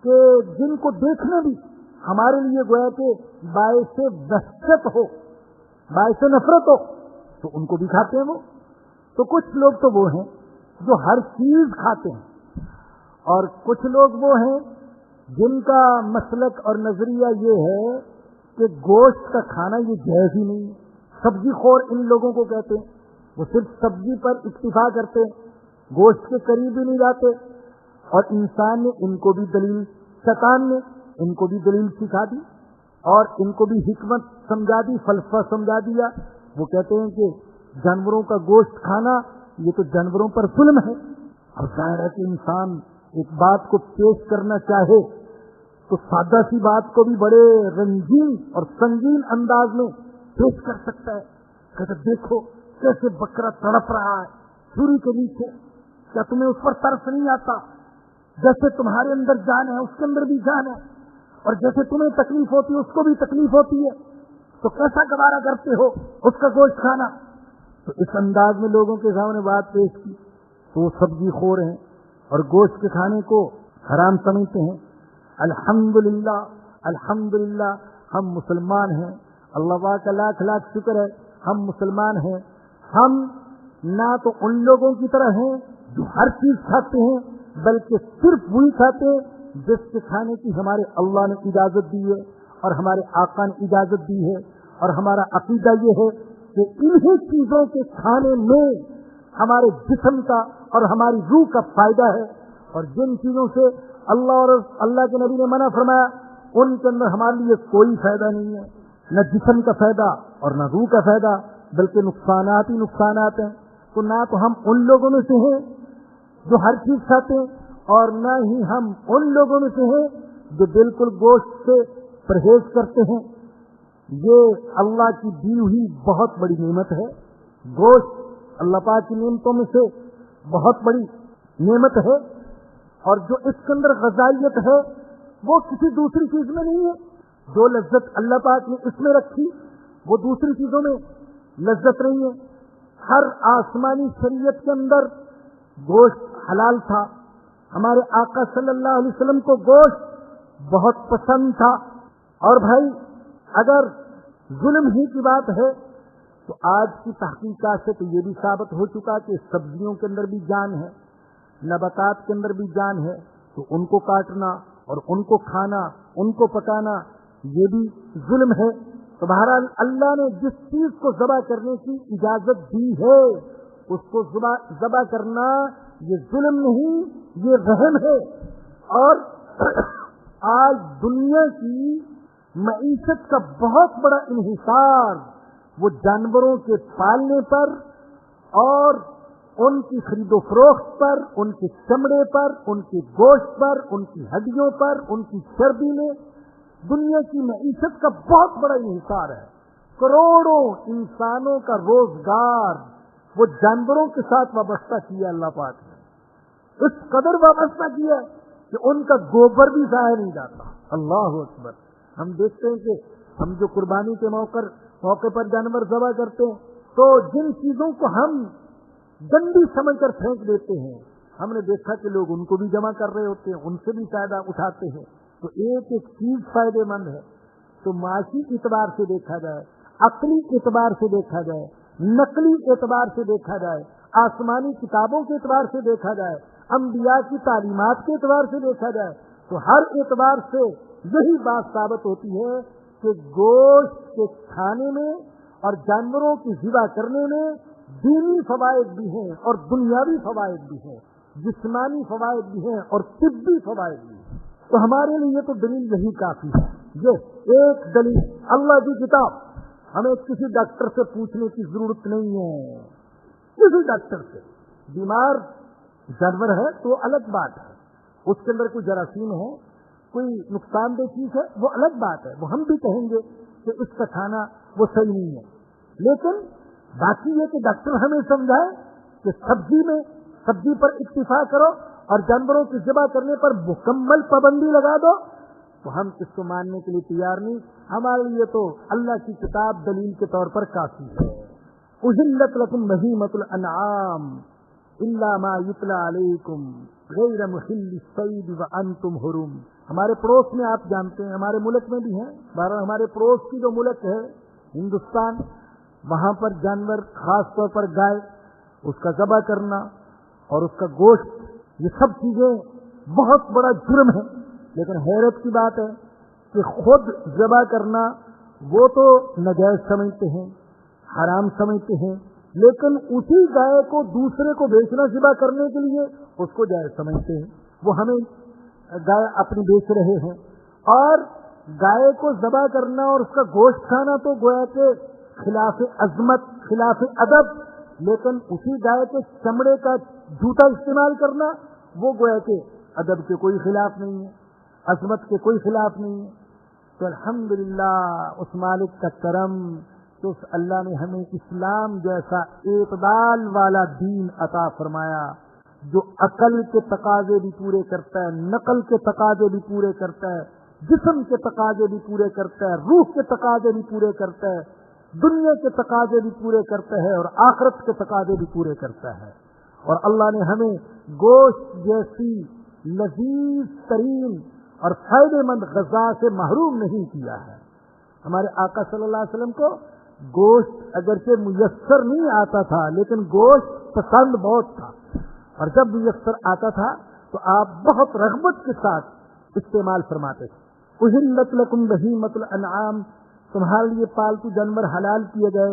کہ جن کو دیکھنا بھی ہمارے لیے گویا کہ باعث وحشت ہو، باعث نفرت ہو، تو ان کو بھی کھاتے ہیں وہ۔ تو کچھ لوگ تو وہ ہیں جو ہر چیز کھاتے ہیں، اور کچھ لوگ وہ ہیں جن کا مسلک اور نظریہ یہ ہے کہ گوشت کا کھانا یہ جائز ہی نہیں ہے۔ سبزی خور ان لوگوں کو کہتے ہیں، وہ صرف سبزی پر اکتفا کرتے ہیں، گوشت کے قریب بھی نہیں جاتے۔ اور انسان نے ان کو بھی دلیل، شیطان نے ان کو بھی دلیل سکھا دی اور ان کو بھی حکمت سمجھا دی، فلسفہ سمجھا دیا۔ وہ کہتے ہیں کہ جانوروں کا گوشت کھانا یہ تو جانوروں پر ظلم ہے۔ اب ظاہر ہے کہ انسان ایک بات کو پیش کرنا چاہے تو سادہ سی بات کو بھی بڑے رنگین اور سنگین انداز میں پیش کر سکتا ہے۔ کہتے دیکھو کیسے بکرا تڑپ رہا ہے چھری کے نیچے، کیا تمہیں اس پر ترس نہیں آتا؟ جیسے تمہارے اندر جان ہے اس کے اندر بھی جان ہے، اور جیسے تمہیں تکلیف ہوتی ہے اس کو بھی تکلیف ہوتی ہے، تو کیسا گوارا کرتے ہو اس کا گوشت کھانا؟ تو اس انداز میں لوگوں کے سامنے بات پیش کی تو وہ سبزی خور ہیں اور گوشت کے کھانے کو حرام سمجھتے ہیں۔ الحمدللہ الحمدللہ ہم مسلمان ہیں، اللہ پاک کا لاکھ لاکھ شکر ہے ہم مسلمان ہیں۔ ہم نہ تو ان لوگوں کی طرح ہیں جو ہر چیز کھاتے ہیں، بلکہ صرف وہی کھاتے ہیں جس کے کھانے کی ہمارے اللہ نے اجازت دی ہے اور ہمارے آقا نے اجازت دی ہے، اور ہمارا عقیدہ یہ ہے کہ انہی چیزوں کے کھانے میں ہمارے جسم کا اور ہماری روح کا فائدہ ہے، اور جن چیزوں سے اللہ اور اللہ کے نبی نے منع فرمایا ان کے اندر ہمارے لیے کوئی فائدہ نہیں ہے، نہ جسم کا فائدہ اور نہ روح کا فائدہ، بلکہ نقصانات ہی نقصانات ہیں۔ تو نہ تو ہم ان لوگوں میں سے ہیں جو ہر چیز کھاتے ہیں، اور نہ ہی ہم ان لوگوں میں سے ہیں جو بالکل گوشت سے پرہیز کرتے ہیں۔ یہ اللہ کی دی ہوئی بہت بڑی نعمت ہے۔ گوشت اللہ پاک کی نعمتوں میں سے بہت بڑی نعمت ہے، اور جو اس کے اندر غذائیت ہے وہ کسی دوسری چیز میں نہیں ہے۔ جو لذت اللہ پاک نے اس میں رکھی وہ دوسری چیزوں میں لذت نہیں ہے۔ ہر آسمانی شریعت کے اندر گوشت حلال تھا۔ ہمارے آقا صلی اللہ علیہ وسلم کو گوشت بہت پسند تھا۔ اور بھائی اگر ظلم ہی کی بات ہے تو آج کی تحقیقات سے تو یہ بھی ثابت ہو چکا کہ سبزیوں کے اندر بھی جان ہے، نباتات کے اندر بھی جان ہے، تو ان کو کاٹنا اور ان کو کھانا، ان کو پکانا یہ بھی ظلم ہے۔ تو بہرحال اللہ نے جس چیز کو ذبح کرنے کی اجازت دی ہے اس کو ذبح کرنا یہ ظلم نہیں، یہ رحم ہے۔ اور آج دنیا کی معیشت کا بہت بڑا انحصار وہ جانوروں کے پالنے پر اور ان کی خرید و فروخت پر، ان کے چمڑے پر، ان کے گوشت پر، ان کی ہڈیوں پر، ان کی چربی میں دنیا کی معیشت کا بہت بڑا انحصار ہے۔ کروڑوں انسانوں کا روزگار وہ جانوروں کے ساتھ وابستہ کیا اللہ پاک نے، اس قدر وابستہ کیا کہ ان کا گوبر بھی ضائع نہیں جاتا۔ اللہ اکبر۔ ہم دیکھتے ہیں کہ ہم جو قربانی کے موقع پر جانور ذبح کرتے ہیں تو جن چیزوں کو ہم گندی سمجھ کر پھینک دیتے ہیں، ہم نے دیکھا کہ لوگ ان کو بھی جمع کر رہے ہوتے ہیں، ان سے بھی فائدہ اٹھاتے ہیں۔ تو ایک ایک چیز فائدے مند ہے۔ تو معاشی اعتبار سے دیکھا جائے، عقلی اعتبار سے دیکھا جائے، نقلی اعتبار سے دیکھا جائے، آسمانی کتابوں کے اعتبار سے دیکھا جائے، انبیاء کی تعلیمات کے اعتبار سے دیکھا جائے، تو ہر اعتبار سے یہی بات ثابت ہوتی ہے کہ گوشت کے کھانے میں اور جانوروں کی ذبح کرنے میں دینی فوائد بھی ہیں اور دنیاوی فوائد بھی ہیں، جسمانی فوائد بھی ہیں اور طبی فوائد بھی ہیں۔ تو ہمارے لیے تو دلیل یہی کافی ہے۔ یہ ایک دلیل اللہ کی کتاب، ہمیں کسی ڈاکٹر سے پوچھنے کی ضرورت نہیں ہے، کسی ڈاکٹر سے۔ بیمار جانور ہے تو الگ بات ہے، اس کے اندر کوئی جراثیم ہے، کوئی نقصان دہ چیز ہے، وہ الگ بات ہے، وہ ہم بھی کہیں گے کہ اس کا کھانا وہ صحیح نہیں ہے۔ لیکن باقی یہ کہ ڈاکٹر ہمیں سمجھائے کہ سبزی پر اکتفا کرو اور جانوروں کی ذبح کرنے پر مکمل پابندی لگا دو، تو ہم اس کو ماننے کے لیے تیار نہیں۔ ہمارے لیے تو اللہ کی کتاب دلیل کے طور پر کافی ہے۔ احلت لکم بہیمۃ الانعام الا ما یتلی علیکم غیر محل الصید وانتم حرم۔ ہمارے پڑوس میں آپ جانتے ہیں، ہمارے ملک میں بھی ہیں، بہرحال ہمارے پڑوس کی جو ملک ہے ہندوستان، وہاں پر جانور خاص طور پر گائے، اس کا ذبح کرنا اور اس کا گوشت، یہ سب چیزیں بہت بڑا جرم ہے۔ لیکن حیرت کی بات ہے کہ خود ذبح کرنا وہ تو ناجائز سمجھتے ہیں، حرام سمجھتے ہیں، لیکن اسی گائے کو دوسرے کو بیچنا ذبح کرنے کے لیے اس کو جائز سمجھتے ہیں۔ وہ ہمیں گائے اپنی بیچ رہے ہیں، اور گائے کو ذبح کرنا اور اس کا گوشت کھانا تو گویا کہ خلاف عظمت، خلاف ادب، لیکن اسی گائے کے چمڑے کا جوتا استعمال کرنا وہ گویا کہ ادب کے کوئی خلاف نہیں ہے، عظمت کے کوئی خلاف نہیں ہے۔ تو الحمدللہ اس مالک کا کرم کہ اس اللہ نے ہمیں اسلام جیسا اعتدال والا دین عطا فرمایا، جو عقل کے تقاضے بھی پورے کرتا ہے، نقل کے تقاضے بھی پورے کرتا ہے، جسم کے تقاضے بھی پورے کرتا ہے، روح کے تقاضے بھی پورے کرتا ہے، دنیا کے تقاضے بھی پورے کرتا ہے اور آخرت کے تقاضے بھی پورے کرتا ہے۔ اور اللہ نے ہمیں گوشت جیسی لذیذ ترین اور فائدے مند غذا سے محروم نہیں کیا ہے۔ ہمارے آقا صلی اللہ علیہ وسلم کو گوشت اگرچہ میسر نہیں آتا تھا، لیکن گوشت پسند بہت تھا، اور جب میسر آتا تھا تو آپ بہت رغبت کے ساتھ استعمال فرماتے تھے۔ احلت لکم بہیمۃ الانعام، تمہارے لیے پالتو جانور حلال کیے گئے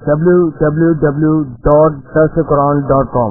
www.darsequran.com।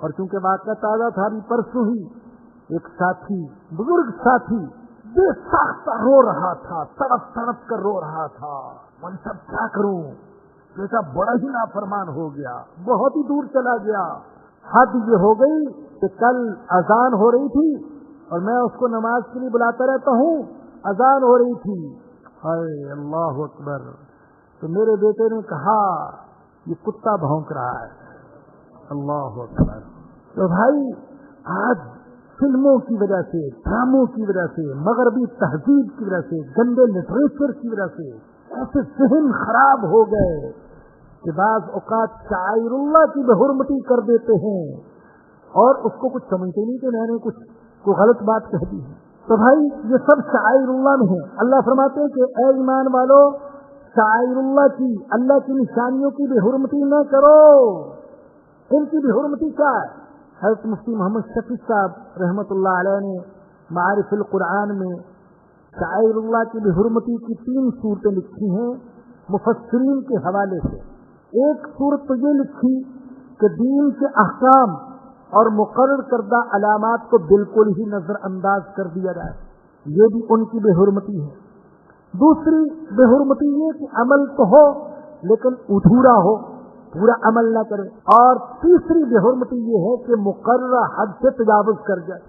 اور چونکہ واقعہ تازہ تھا، ابھی پرسوں ہی ایک ساتھی، بزرگ ساتھی بے ساختہ رو رہا تھا، تڑپ تڑپ کر رو رہا تھا، میں سب کیا کروں، بیٹا بڑا ہی نافرمان ہو گیا، بہت ہی دور چلا گیا۔ حد یہ ہو گئی کہ کل اذان ہو رہی تھی اور میں اس کو نماز کے لیے بلاتا رہتا ہوں، اذان ہو رہی تھی، ہائے اللہ اکبر، تو میرے بیٹے نے کہا یہ کتا بھونک رہا ہے، اللہ اکبر۔ تو بھائی آج فلموں کی وجہ سے، ڈراموں کی وجہ سے، مغربی تہذیب کی وجہ سے، گندے لٹریچر کی وجہ سے ایسے ذہن خراب ہو گئے کہ بعض اوقات شعائر اللہ کی بے حرمتی کر دیتے ہیں اور اس کو کچھ سمجھتے نہیں کہ میں نے کچھ کوئی غلط بات کہہ دی ہے۔ تو بھائی یہ سب شعائر اللہ میں ہے۔ اللہ فرماتے ہیں کہ اے ایمان والو، شعائر اللہ کی، اللہ کی نشانیوں کی بے حرمتی نہ کرو۔ ان کی بے حرمتی کیا ہے؟ حضرت مفتی محمد شفیع صاحب رحمۃ اللہ علیہ نے معارف القرآن میں شعائر اللہ کی بے حرمتی کی 3 صورتیں لکھی ہیں مفسرین کے حوالے سے۔ ایک صورت تو یہ لکھی کہ دین کے احکام اور مقرر کردہ علامات کو بالکل ہی نظر انداز کر دیا جائے، یہ بھی ان کی بے حرمتی ہے۔ دوسری بے حرمتی یہ کہ عمل تو ہو لیکن ادھورا ہو، پورا عمل نہ کرے۔ اور تیسری بے حرمتی یہ ہے کہ مقررہ حد سے تجاوز کر جائے،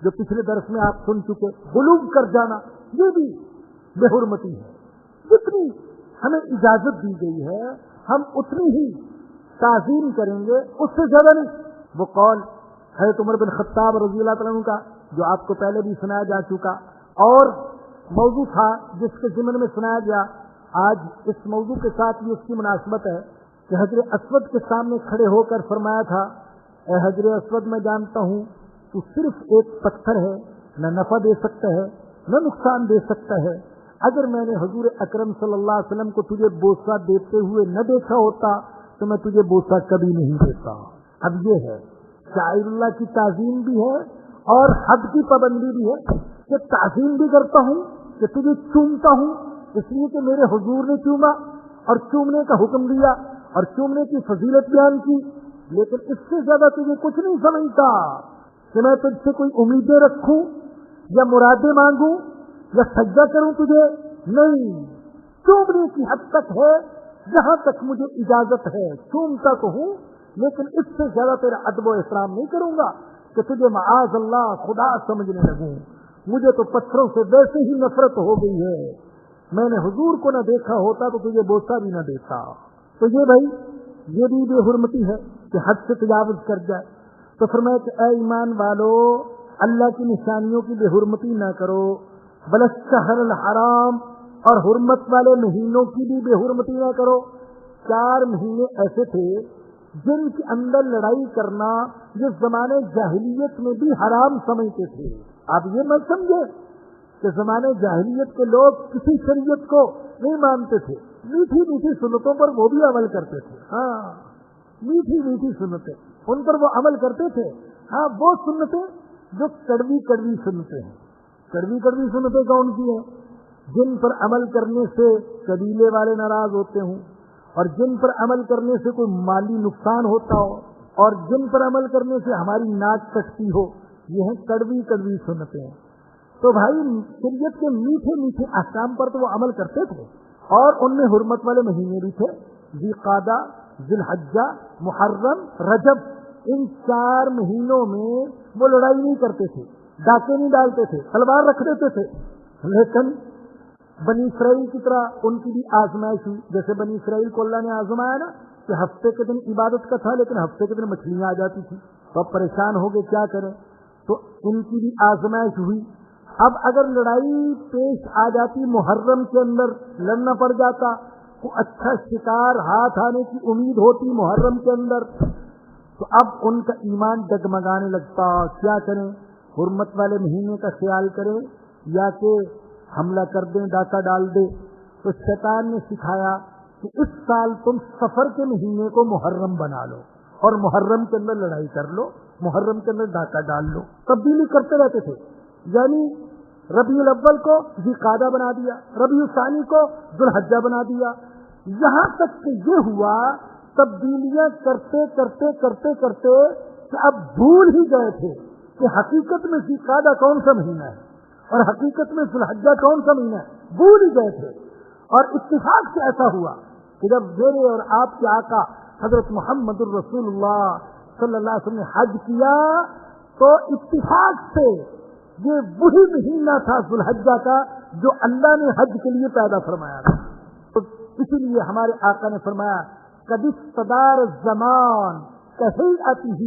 جو پچھلے درس میں آپ سن چکے، غلو کر جانا، یہ بھی بے حرمتی ہے۔ جتنی ہمیں اجازت دی گئی ہے ہم اتنی ہی تعظیم کریں گے، اس سے زیادہ نہیں۔ وہ قول حضرت عمر بن خطاب رضی اللہ تعالیٰ عنہ کا جو آپ کو پہلے بھی سنایا جا چکا، اور موضوع تھا جس کے ضمن میں سنایا گیا، آج اس موضوع کے ساتھ بھی اس کی مناسبت ہے کہ حجر اسود کے سامنے کھڑے ہو کر فرمایا تھا، اے حجر اسود میں جانتا ہوں تو صرف ایک پتھر ہے، نہ نفع دے سکتا ہے نہ نقصان دے سکتا ہے، اگر میں نے حضور اکرم صلی اللہ علیہ وسلم کو تجھے بوسہ دیتے ہوئے نہ دیکھا ہوتا تو میں تجھے بوسہ کبھی نہیں دیتا۔ اب یہ ہے شاعر اللہ کی تعظیم بھی ہے اور حد کی پابندی بھی ہے کہ تعظیم بھی کرتا ہوں کہ تجھے چومتا ہوں اس لیے کہ میرے حضور نے چوما اور چومنے کا حکم دیا اور چومنے کی فضیلت بیان کی، لیکن اس سے زیادہ تجھے کچھ نہیں سمجھتا کہ میں تجھ سے کوئی امیدیں رکھوں یا مرادیں مانگوں یا سجدہ کروں تجھے، نہیں، چومنے کی حد تک ہے جہاں تک مجھے اجازت ہے، چومتا تو ہوں لیکن اس سے زیادہ تیرا ادب و احترام نہیں کروں گا کہ تجھے معاذ اللہ خدا سمجھنے لگوں۔ مجھے تو پتھروں سے ویسے ہی نفرت ہو گئی ہے، میں نے حضور کو نہ دیکھا ہوتا تو تجھے بوسہ بھی نہ دیتا۔ تو یہ بھائی یہ بھی بے حرمتی ہے کہ حد سے تجاوز کر جائے۔ تو فرمایا کہ اے ایمان والو، اللہ کی نشانیوں کی بے حرمتی نہ کرو، بلشہر الحرام، اور حرمت والے مہینوں کی بھی بے حرمتی نہ کرو۔ 4 مہینے ایسے تھے جن کے اندر لڑائی کرنا جس زمانے جاہلیت میں بھی حرام سمجھتے تھے۔ آپ یہ مت سمجھے کہ زمانے جاہلیت کے لوگ کسی شریعت کو نہیں مانتے تھے، میٹھی میٹھی سنتوں پر وہ بھی عمل کرتے تھے، ہاں میٹھی میٹھی سنتیں ان پر وہ عمل کرتے تھے، ہاں وہ سنتیں جو کڑوی کڑوی سنتیں ہیں۔ کڑوی کڑوی سنتیں کون سی ہیں؟ جن پر عمل کرنے سے قبیلے والے ناراض ہوتے ہوں اور جن پر عمل کرنے سے کوئی مالی نقصان ہوتا ہو اور جن پر عمل کرنے سے ہماری ناک کٹتی ہو، یہ ہیں کڑوی کڑوی سنتیں۔ تو بھائی شریعت کے میٹھے میٹھے احکام پر تو وہ عمل کرتے تھے، اور ان میں حرمت والے مہینے بھی تھے، ذی قعدہ، ذی الحجہ، محرم، رجب۔ ان 4 مہینوں میں وہ لڑائی نہیں کرتے تھے، ڈاکے نہیں ڈالتے تھے، تلوار رکھ دیتے تھے۔ لیکن بنی اسرائیل کی طرح ان کی بھی آزمائش ہوئی، جیسے بنی اسرائیل کو اللہ نے آزمایا نا کہ ہفتے کے دن عبادت کا تھا لیکن ہفتے کے دن مچھلیاں آ جاتی تھی، تو اب پریشان ہو گئے کیا کریں، تو ان کی بھی آزمائش ہوئی۔ اب اگر لڑائی پیش آ جاتی، محرم کے اندر لڑنا پڑ جاتا، کو اچھا شکار ہاتھ آنے کی امید ہوتی محرم کے اندر، تو اب ان کا ایمان ڈگمگانے لگتا، کیا کریں، حرمت والے مہینے کا خیال کریں یا کہ حملہ کر دیں، ڈاکہ ڈال دیں۔ تو شیطان نے سکھایا کہ اس سال تم سفر کے مہینے کو محرم بنا لو اور محرم کے اندر لڑائی کر لو، محرم کے اندر ڈاکہ ڈال لو۔ تبدیلی کرتے رہتے تھے، یعنی ربیع الاول کو ذی قعدہ بنا دیا، ربیع الثانی کو ذی الحجہ بنا دیا، یہاں تک کہ یہ ہوا تبدیلیاں کرتے کرتے کرتے کرتے کہ اب بھول ہی گئے تھے کہ حقیقت میں ذوالقعدہ کون سا مہینہ ہے اور حقیقت میں ذو الحجہ کون سا مہینہ ہے، بھول ہی گئے تھے۔ اور اتفاق سے ایسا ہوا کہ جب میرے اور آپ کے آقا حضرت محمد الرسول اللہ صلی اللہ علیہ وسلم نے حج کیا تو اتفاق سے یہ وہی مہینہ تھا ذو الحجہ کا جو اللہ نے حج کے لیے پیدا فرمایا تھا۔ تو اسی لیے ہمارے آقا نے فرمایا قد استدار الزمان کہیئتہ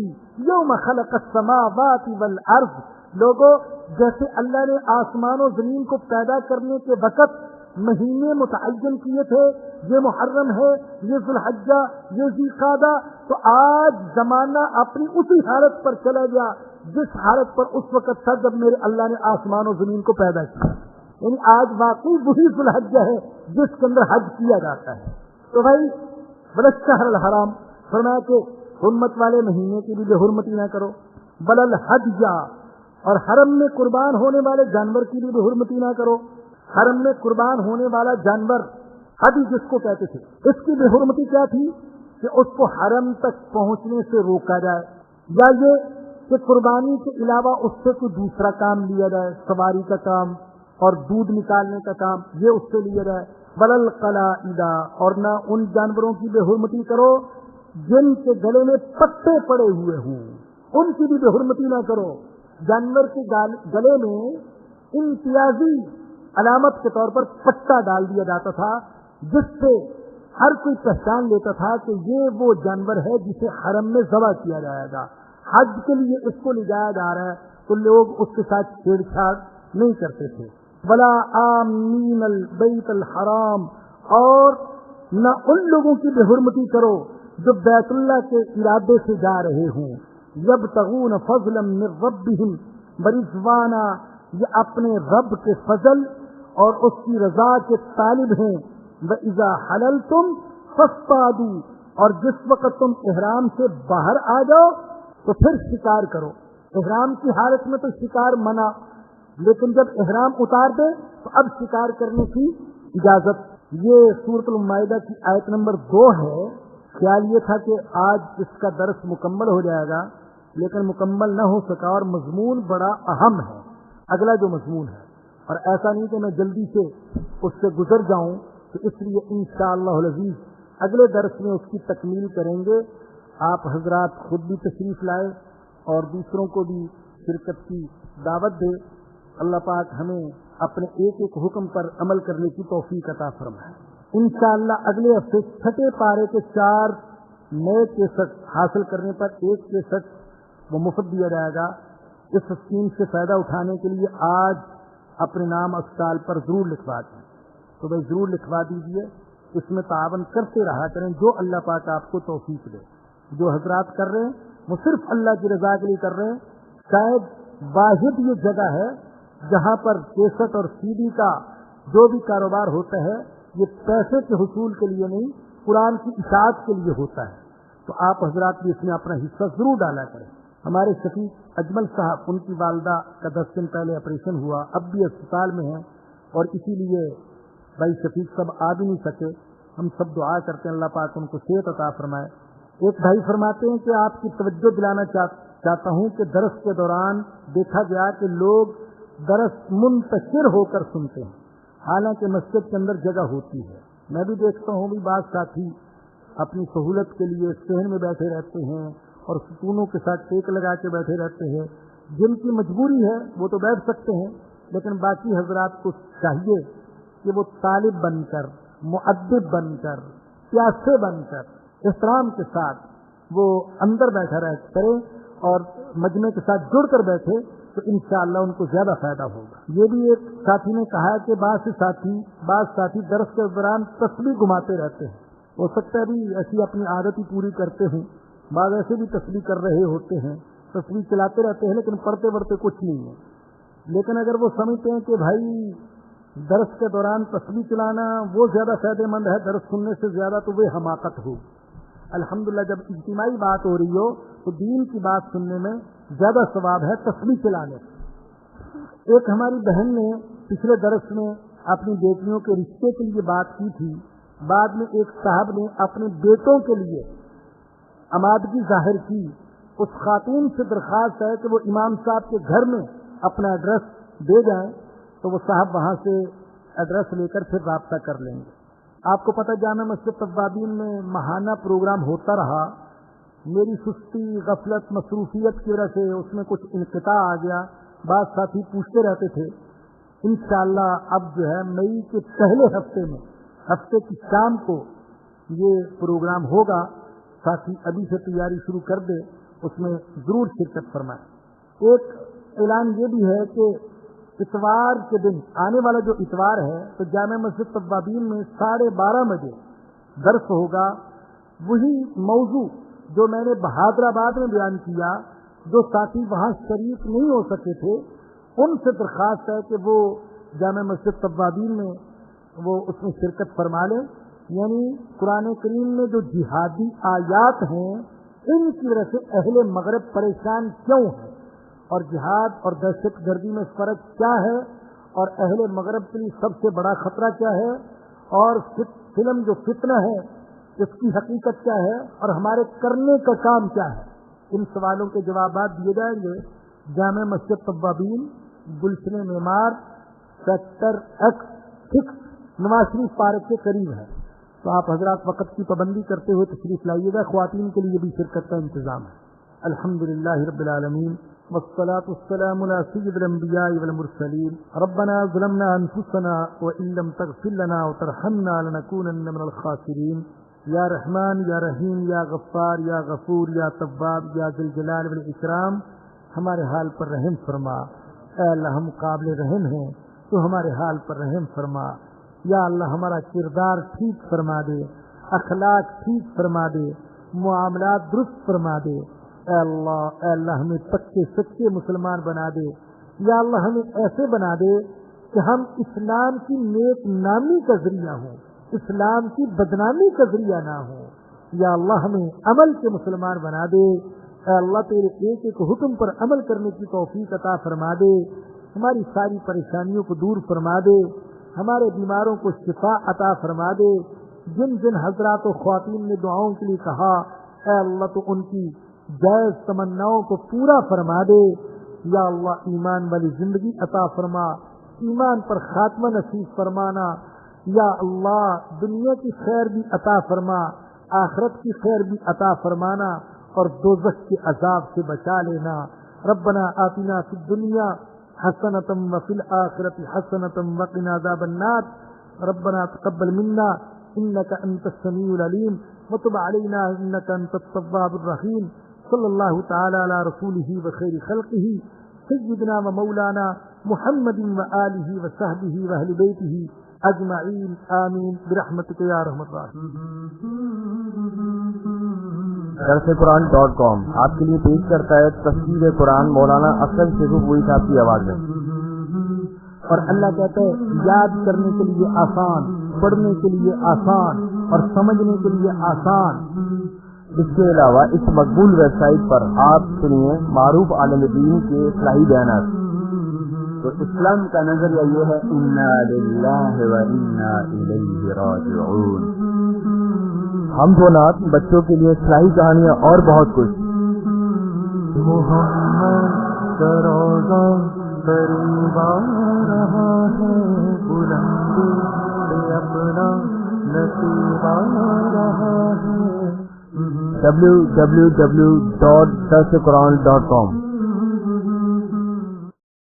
یوم خلق السماوات والارض، لوگوں جیسے اللہ نے آسمان و زمین کو پیدا کرنے کے وقت مہینے متعین کیے تھے، یہ محرم ہے، یہ ذو الحجہ، یہ ذوالقعدہ، تو آج زمانہ اپنی اسی حالت پر چلا گیا جس حالت پر اس وقت تھا جب میرے اللہ نے آسمان و زمین کو پیدا کیا، یعنی آج واقعی وہی ذو الحجہ ہے جس کے اندر حج کیا جاتا ہے۔ تو بھائی بلشہر الحرام فرمایا کہ حرمت والے مہینے کی بھی بے حرمتی نہ کرو، بلل حجہ، اور حرم میں قربان ہونے والے جانور کی بھی بے حرمتی نہ کرو۔ حرم میں قربان ہونے والا جانور حدی جس کو کہتے تھے، اس کی بے حرمتی کیا تھی کہ اس کو حرم تک پہنچنے سے روکا جائے، یا یہ کہ قربانی کے علاوہ اس سے کوئی دوسرا کام لیا جائے، سواری کا کام اور دودھ نکالنے کا کام یہ اس سے لیا جائے۔ بلل قلائد، اور نہ ان جانوروں کی بے حرمتی کرو جن کے گلے میں پٹے پڑے ہوئے ہوں، ان کی بھی بے حرمتی نہ کرو۔ جانور کے گلے میں امتیازی علامت کے طور پر پٹا ڈال دیا جاتا تھا جس سے ہر کوئی پہچان لیتا تھا کہ یہ وہ جانور ہے جسے حرم میں ذبح کیا جائے گا، حج کے لیے اس کو لے جایا جا رہا ہے، تو لوگ اس کے ساتھ چھیڑ چھاڑ نہیں کرتے تھے۔ ولا آمین البیت الحرام، اور نہ ان لوگوں کی بے حرمتی کرو جو بیت اللہ کے ارادے سے جا رہے ہوں، یبتغون فضلا من ربہم ورضوانا، یہ اپنے رب کے فضل اور اس کی رضا کے طالب ہیں۔ وَإِذَا حَلَلْتُمْ فَاصْطَادُوا، اور جس وقت تم احرام سے باہر آ جاؤ تو پھر شکار کرو۔ احرام کی حالت میں تو شکار منع، لیکن جب احرام اتار دے تو اب شکار کرنے کی اجازت۔ یہ سورۃ المائدہ کی آیت نمبر 2 ہے۔ خیال یہ تھا کہ آج اس کا درس مکمل ہو جائے گا، لیکن مکمل نہ ہو سکا، اور مضمون بڑا اہم ہے اگلا جو مضمون ہے، اور ایسا نہیں کہ میں جلدی سے اس سے گزر جاؤں، تو اس لیے انشاءاللہ العزیز اگلے درس میں اس کی تکمیل کریں گے۔ آپ حضرات خود بھی تشریف لائے اور دوسروں کو بھی شرکت کی دعوت دے۔ اللہ پاک ہمیں اپنے ایک ایک حکم پر عمل کرنے کی توفیق عطا فرمائے۔ انشاءاللہ اگلے ہفتے 6 پارے کے 4 نئے کیسٹ حاصل کرنے پر ایک کیسٹ وہ مفت دیا جائے گا۔ اس اسکیم سے فائدہ اٹھانے کے لیے آج اپنے نام اسٹال پر ضرور لکھوا دیں، تو بھائی ضرور لکھوا دیجیے۔ اس میں تعاون کرتے رہا کریں، جو اللہ پاک آپ کو توفیق دے۔ جو حضرات کر رہے ہیں وہ صرف اللہ کی رضا کے لیے کر رہے ہیں۔ شاید واحد یہ جگہ ہے جہاں پر کیسٹ اور سی ڈی کا جو بھی کاروبار ہوتا ہے یہ پیسے کے حصول کے لیے نہیں، قرآن کی اشاعت کے لیے ہوتا ہے، تو آپ حضرات بھی اس میں اپنا حصہ ضرور ڈالا کریں۔ ہمارے شفیق اجمل صاحب، ان کی والدہ کا 10 دن پہلے آپریشن ہوا، اب بھی اسپتال میں ہیں، اور اسی لیے بھائی شفیق سب آ بھی نہیں سکے۔ ہم سب دعا کرتے ہیں اللہ پاک ان کو صحت عطا فرمائے۔ ایک بھائی فرماتے ہیں کہ آپ کی توجہ دلانا چاہتا ہوں کہ درس کے دوران دیکھا گیا کہ لوگ درس منتشر ہو کر سنتے ہیں، حالانکہ مسجد کے اندر جگہ ہوتی ہے۔ میں بھی دیکھتا ہوں بھی بعض ساتھی اپنی سہولت کے لیے صحن میں بیٹھے رہتے ہیں اور ستونوں کے ساتھ ٹیک لگا کے بیٹھے رہتے ہیں۔ جن کی مجبوری ہے وہ تو بیٹھ سکتے ہیں، لیکن باقی حضرات کو چاہیے کہ وہ طالب بن کر، مؤدب بن کر، پیاسے بن کر، احترام کے ساتھ وہ اندر بیٹھا رہ کرے اور مجمع کے ساتھ جڑ کر بیٹھے، تو انشاءاللہ ان کو زیادہ فائدہ ہوگا۔ یہ بھی ایک ساتھی نے کہا کہ بعض ساتھی درس کے دوران تسبیح گھماتے رہتے ہیں۔ ہو سکتا ہے بھی ایسی اپنی عادت ہی پوری کرتے ہوں، بعض ایسے بھی تسبیح کر رہے ہوتے ہیں، تسبیح چلاتے رہتے ہیں لیکن پڑھتے پڑھتے کچھ نہیں ہے۔ لیکن اگر وہ سمجھتے ہیں کہ بھائی درس کے دوران تسبیح چلانا وہ زیادہ فائدہ مند ہے درس سننے سے زیادہ، تو وہ حماقت ہو۔ الحمدللہ جب اجتماعی بات ہو رہی ہو تو دین کی بات سننے میں زیادہ ثواب ہے تسبیح چلانے سے۔ ایک ہماری بہن نے پچھلے درس میں اپنی بیٹیوں کے رشتے کے لیے بات کی تھی، بعد میں ایک صاحب نے اپنے بیٹوں کے لیے آمادگی ظاہر کی اس خاتون سے درخواست ہے کہ وہ امام صاحب کے گھر میں اپنا ایڈریس دے جائیں تو وہ صاحب وہاں سے ایڈریس لے کر پھر رابطہ کر لیں گے. آپ کو پتہ جامع مسجد توابین میں ماہانہ پروگرام ہوتا رہا. میری سستی غفلت مصروفیت کی وجہ سے اس میں کچھ انقطاع آ گیا. بعض ساتھی پوچھتے رہتے تھے. انشاءاللہ اب جو ہے مئی کے پہلے ہفتے کی شام کو یہ پروگرام ہوگا. ساتھی ابھی سے تیاری شروع کر دے, اس میں ضرور شرکت فرمائیں. ایک اعلان یہ بھی ہے کہ اتوار کے دن آنے والا جو اتوار ہے تو جامع مسجد توابین میں 12:30 بجے درس ہوگا. وہی موضوع جو میں نے بہادر آباد میں بیان کیا, جو ساتھی وہاں شریک نہیں ہو سکے تھے ان سے درخواست ہے کہ وہ جامع مسجد توابین میں وہ اس میں شرکت فرما لیں. یعنی قرآن کریم میں جو جہادی آیات ہیں ان کی وجہ سے اہل مغرب پریشان کیوں ہیں, اور جہاد اور دہشت گردی میں فرق کیا ہے, اور اہل مغرب کے لیے سب سے بڑا خطرہ کیا ہے, اور فلم جو فتنہ ہے اس کی حقیقت کیا ہے, اور ہمارے کرنے کا کام کیا ہے. ان سوالوں کے جوابات دیے جائیں گے. جامع مسجد توابین, گلشن معمار, sector X6 Nawaz Sharif park کے قریب ہے. تو آپ حضرات وقت کی پابندی کرتے ہوئے تشریف لائیے گا. خواتین کے لیے بھی شرکت کا انتظام ہے. الحمدللہ رب العالمین والصلاة والسلام على سید الانبیاء والمرسلین. ربنا ظلمنا انفسنا وان لم تغفر لنا وترحمنا لنكونن من الخاسرین. یا رحمان یا رحیم یا غفار یا غفور یا تواب یا ذی الجلال والاکرام, ہمارے حال پر رحم فرما. اے اللہ ہم قابل رحم ہیں, تو ہمارے حال پر رحم فرما. یا اللہ ہمارا کردار ٹھیک فرما دے, اخلاق ٹھیک فرما دے, معاملات درست فرما دے. اے اللہ ہمیں پکے سچے مسلمان بنا دے. یا اللہ ہمیں ایسے بنا دے کہ ہم اسلام کی نیک نامی کا ذریعہ ہوں, اسلام کی بدنامی کا ذریعہ نہ ہوں. یا اللہ ہمیں عمل کے مسلمان بنا دے. اے اللہ تیرے ایک ایک حکم پر عمل کرنے کی توفیق عطا فرما دے. ہماری ساری پریشانیوں کو دور فرما دے. ہمارے بیماروں کو شفا عطا فرما دے. جن جن حضرات و خواتین نے دعاؤں کے لیے کہا, اے اللہ تو ان کی جائز تمناؤں کو پورا فرما دے. یا اللہ ایمان والی زندگی عطا فرما, ایمان پر خاتمہ نصیب فرمانا. یا اللہ دنیا کی خیر بھی عطا فرما, آخرت کی خیر بھی عطا فرمانا, اور دوزخ کے عذاب سے بچا لینا. ربنا آتنا فی الدنیا حسنۃ وفی الآخرۃ حسنۃ وقنا عذاب النار. ربنا تقبل منا انک انت السمیع العلیم وتب علینا انک انت التواب الرحیم. صلی اللہ تعالی علی رسولہ وخیر خلقہ سیدنا و مولانا محمد وآلہ وصحبہ واہل بیتہ اجمعین آمین برحمتک یا ارحم الراحمین. درسقرآن.com آپ کے لیے پیش کرتا ہے تفسیر قرآن مولانا اکرم شیخ پوری صاحب کی آواز میں. اور اللہ کہتا ہے یاد کرنے کے لیے آسان, پڑھنے کے لیے آسان, اور سمجھنے کے لیے آسان. اس کے علاوہ اس مقبول ویب سائٹ پر آپ سنیے معروف عالم دین کے اصلاحی بیانات. تو اسلام کا نظریہ یہ ہے انا للہ و انا الیہ راجعون. ہم کو نات بچوں کے لیے اصلاحی کہانیاں اور بہت کچھ. محمد کا روضہ قریب آ رہا ہے, بلندی سے اپنا نصیب آ رہا ہے. www.darsequran.com